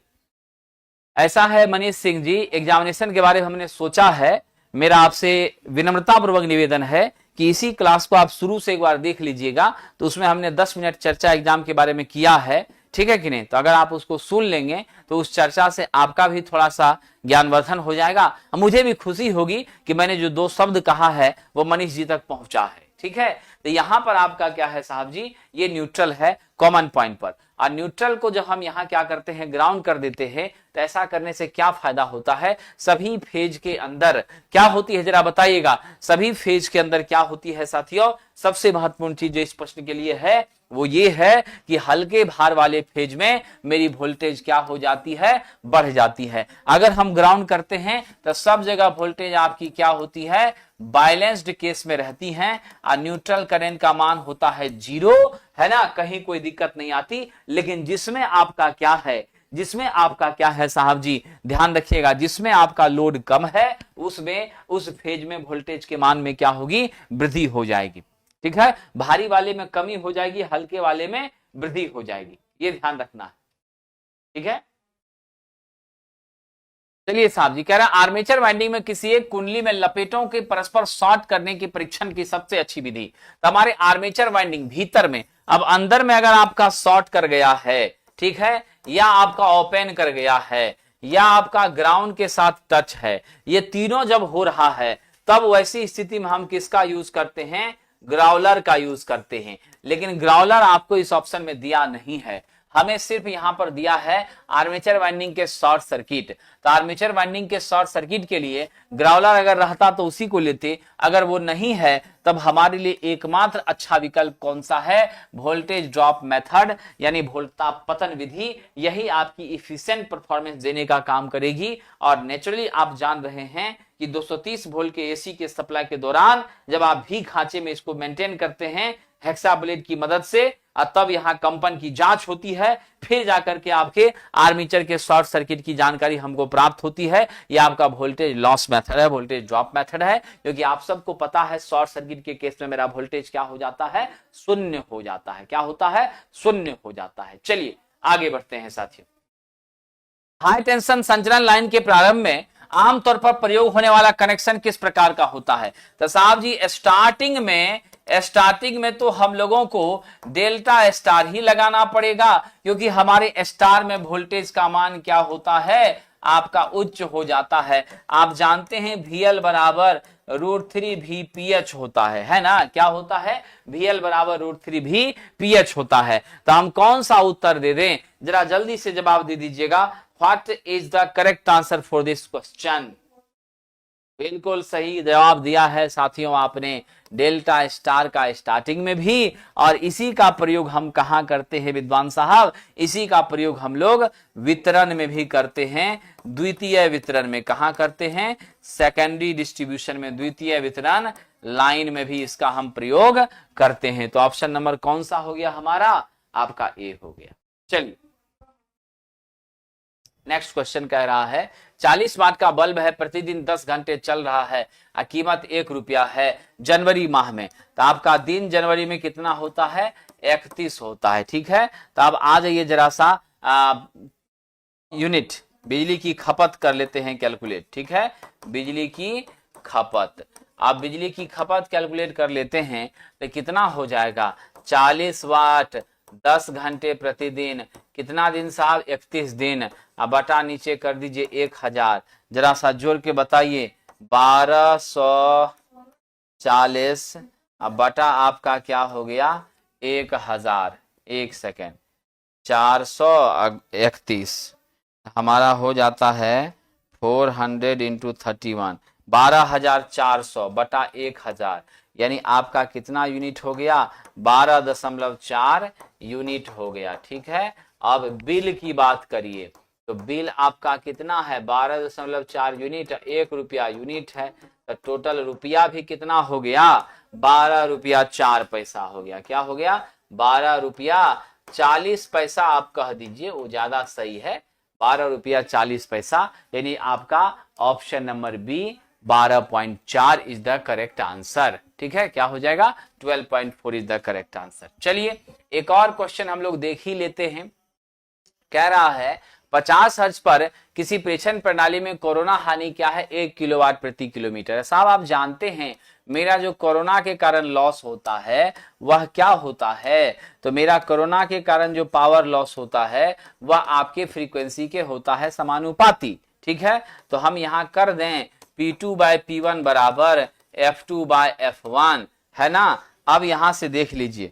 S1: ऐसा है मनीष सिंह जी, एग्जामिनेशन के बारे में हमने सोचा है, मेरा आपसे विनम्रतापूर्वक निवेदन है कि इसी क्लास को आप शुरू से एक बार देख लीजिएगा, तो उसमें हमने 10 मिनट चर्चा एग्जाम के बारे में किया है, ठीक है कि नहीं। तो अगर आप उसको सुन लेंगे तो उस चर्चा से आपका भी थोड़ा सा ज्ञानवर्धन हो जाएगा। मुझे भी खुशी होगी कि मैंने जो 2 शब्द कहा है वो मनीष जी तक पहुंचा है, ठीक है। तो यहां पर आपका क्या है साहब जी, ये न्यूट्रल है कॉमन पॉइंट पर। और न्यूट्रल को जब हम यहाँ क्या करते हैं, ग्राउंड कर देते हैं, तो ऐसा करने से क्या फायदा होता है, सभी फेज के अंदर क्या होती है जरा बताइएगा, सभी फेज के अंदर क्या होती है साथियों। सबसे महत्वपूर्ण चीज जो इस प्रश्न के लिए है वो ये है कि हल्के भार वाले फेज में मेरी वोल्टेज क्या हो जाती है, बढ़ जाती है। अगर हम ग्राउंड करते हैं तो सब जगह वोल्टेज आपकी क्या होती है, बैलेंस्ड केस में रहती हैं, और न्यूट्रल करंट का मान होता है 0, है ना, कहीं कोई दिक्कत नहीं आती। लेकिन जिसमें आपका क्या है, जिसमें आपका क्या है साहब जी, ध्यान रखिएगा, जिसमें आपका लोड कम है उसमें उस फेज में वोल्टेज के मान में क्या होगी, वृद्धि हो जाएगी, ठीक है। भारी वाले में कमी हो जाएगी, हल्के वाले में वृद्धि हो जाएगी, ये ध्यान रखना है, ठीक है। चलिए साहब जी कह रहा है आर्मेचर वाइंडिंग में किसी एक कुंडली में लपेटों के परस्पर शॉर्ट करने की परीक्षण की सबसे अच्छी विधि। तो हमारे आर्मेचर वाइंडिंग भीतर में, अब अंदर में अगर आपका शॉर्ट कर गया है, ठीक है, या आपका ओपन कर गया है, या आपका ग्राउंड के साथ टच है, ये तीनों जब हो रहा है तब वैसी स्थिति में हम किसका यूज करते हैं, ग्राउलर का यूज करते हैं। लेकिन ग्राउलर आपको इस ऑप्शन में दिया नहीं है, हमें सिर्फ यहां पर दिया है आर्मेचर वाइंडिंग के शॉर्ट सर्किट। तो आर्मेचर वाइंडिंग के शॉर्ट सर्किट के लिए ग्राउलर अगर रहता तो उसी को लेते, अगर वो नहीं है तब हमारे लिए एकमात्र अच्छा विकल्प कौन सा है, वोल्टेज ड्रॉप मेथड, यानी वोल्टापतन विधि। यही आपकी इफिशिएंट परफॉर्मेंस देने का काम करेगी। और नेचुरली आप जान रहे हैं कि 230 वोल्ट के एसी के सप्लाई के दौरान जब आप भी खांचे में इसको मेंटेन करते हैं हेक्सा ब्लेड की मदद से, तब यहां कंपन की जांच होती है, फिर जाकर के आपके आर्मेचर के शॉर्ट सर्किट की जानकारी हमको प्राप्त होती है। यह आपका वोल्टेज लॉस मेथड है, वोल्टेज ड्रॉप मेथड है, क्योंकि आप सबको पता है शॉर्ट सर्किट के केस में मेरा वोल्टेज क्या हो जाता है, शून्य हो जाता है। क्या होता है, शून्य हो जाता है। चलिए आगे बढ़ते हैं साथियों। हाई टेंशन संचालन लाइन के प्रारंभ में आमतौर पर प्रयोग होने वाला कनेक्शन किस प्रकार का होता है। तो साहब जी स्टार्टिंग में तो हम लोगों को डेल्टा स्टार ही लगाना पड़ेगा, क्योंकि हमारे स्टार में वोल्टेज का मान क्या होता है, आपका उच्च हो जाता है। आप जानते हैं VL बराबर √3 VPH होता है ना, क्या होता है, VL बराबर √3 VPH होता है। तो हम कौन सा उत्तर दे दें, जरा जल्दी से जवाब दे दीजिएगा। What is the correct answer for this question. बिल्कुल सही जवाब दिया है साथियों आपने, डेल्टा स्टार का स्टार्टिंग में भी, और इसी का प्रयोग हम कहां करते हैं विद्वान साहब, इसी का प्रयोग हम लोग वितरण में भी करते हैं। द्वितीय वितरण में कहां करते हैं, सेकेंडरी डिस्ट्रीब्यूशन में, द्वितीय वितरण लाइन में भी इसका हम प्रयोग करते हैं। तो ऑप्शन नंबर कौन सा हो गया हमारा, आपका ए हो गया। चलिए नेक्स्ट क्वेश्चन कह रहा है 40 वाट का बल्ब है, प्रतिदिन 10 घंटे चल रहा है, कीमत 1 रुपया है जनवरी माह में। तो आपका दिन जनवरी में कितना होता है, 31 होता है, ठीक है। तो अब आ जाइए जरा सा यूनिट बिजली की खपत कर लेते हैं कैलकुलेट, ठीक है। बिजली की खपत, आप बिजली की खपत कैलकुलेट कर लेते हैं तो कितना हो जाएगा, 40 वाट 10 घंटे प्रतिदिन, कितना दिन साहब, 31 दिन। अब बटा नीचे कर दीजिए 1000, जरा सा जोड़ के बताइए, 1240, अब बटा आपका क्या हो गया, 1000, एक सेकेंड, 431 हमारा हो जाता है 400 इंटू 31, 12400 बटा 1000, यानी आपका कितना यूनिट हो गया, 12.4 यूनिट हो गया, ठीक है। अब बिल की बात करिए तो बिल आपका कितना है, 12.4 यूनिट, 1 रुपया यूनिट है, तो टोटल रुपया भी कितना हो गया, 12 रुपया 4 पैसा हो गया। क्या हो गया, 12 रुपया 40 पैसा आप कह दीजिए, वो ज्यादा सही है। 12 रुपया 40 पैसा, यानी आपका option number B 12.4 is the correct answer. ठीक है, क्या हो जाएगा? 12.4 इज द करेक्ट आंसर। चलिए एक और क्वेश्चन हम लोग देख ही लेते हैं। कह रहा है 50 हर्ट्ज पर किसी प्रेषण प्रणाली में कोरोना हानि क्या है? 1 किलोवाट प्रति किलोमीटर। साहब आप जानते हैं मेरा जो कोरोना के कारण लॉस होता है वह क्या होता है? तो मेरा कोरोना के कारण जो पावर लॉस होता है वह आपके फ्रीक्वेंसी के होता है समानुपाती। ठीक है, तो हम यहां कर दें P2 बाय P1 बराबर F2 बाय F1, है ना। अब यहां से देख लीजिए,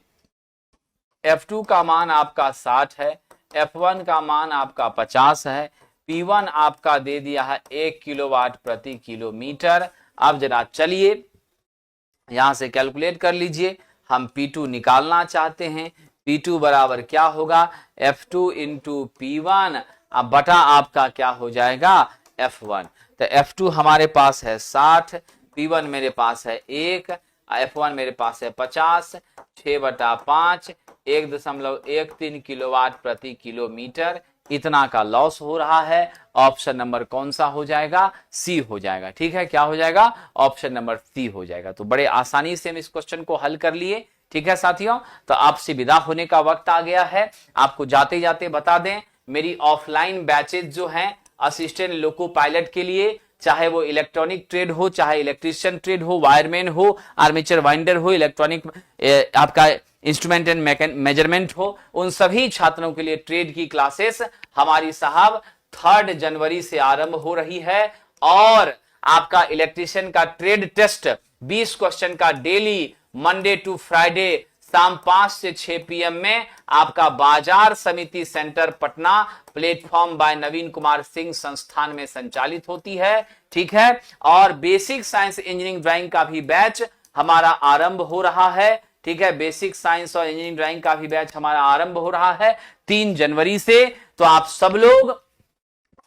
S1: F2 का मान आपका 60 है, F1 का मान आपका 50 है, P1 आपका दे दिया है 1 किलोवाट प्रति किलोमीटर। अब जरा चलिए यहां से कैलकुलेट कर लीजिए, हम P2 निकालना चाहते हैं। P2 बराबर क्या होगा? F2 इंटू P1 अब बटा आपका क्या हो जाएगा? F1। तो F2 हमारे पास है 60, P1 मेरे पास है 1, F1 मेरे पास है 50, 6/5 1.13 किलोवाट प्रति किलोमीटर, इतना का लॉस हो रहा है। ऑप्शन नंबर कौन सा हो जाएगा? सी हो जाएगा। ठीक है, क्या हो जाएगा? ऑप्शन नंबर सी हो जाएगा। तो बड़े आसानी से हम इस क्वेश्चन को हल कर लिए। ठीक है साथियों, तो आपसे विदा होने का वक्त आ गया है। आपको जाते जाते बता दें, मेरी ऑफलाइन बैचेज जो हैं असिस्टेंट लोको पायलट के लिए, चाहे वो इलेक्ट्रॉनिक ट्रेड हो, चाहे इलेक्ट्रीशियन ट्रेड हो, वायरमैन हो, आर्मेचर वाइंडर हो, इलेक्ट्रॉनिक आपका इंस्ट्रूमेंट एंड मेजरमेंट हो, उन सभी छात्रों के लिए ट्रेड की क्लासेस हमारी साहब 3 जनवरी से आरंभ हो रही है। और आपका इलेक्ट्रीशियन का ट्रेड टेस्ट 20 क्वेश्चन का डेली मंडे टू फ्राइडे शाम 5 से 6 PM में आपका बाजार समिति सेंटर पटना प्लेटफॉर्म बाय नवीन कुमार सिंह संस्थान में संचालित होती है। ठीक है, और बेसिक साइंस इंजीनियरिंग ड्राइंग का भी बैच हमारा आरंभ हो रहा है। ठीक है, बेसिक साइंस और इंजीनियरिंग ड्राइंग का भी बैच हमारा आरंभ हो रहा है 3 जनवरी से। तो आप सब लोग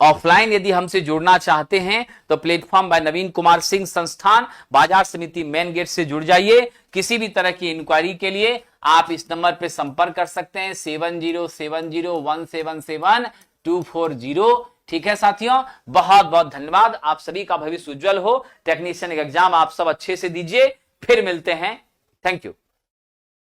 S1: ऑफलाइन यदि हमसे जुड़ना चाहते हैं तो प्लेटफॉर्म बाय नवीन कुमार सिंह संस्थान बाजार समिति मेन गेट से जुड़ जाइए। किसी भी तरह की इंक्वायरी के लिए आप इस नंबर पर संपर्क कर सकते हैं 7070177240। ठीक है साथियों, बहुत बहुत धन्यवाद। आप सभी का भविष्य उज्जवल हो। टेक्नीशियन एग्जाम आप सब अच्छे से दीजिए। फिर मिलते हैं। Thank you.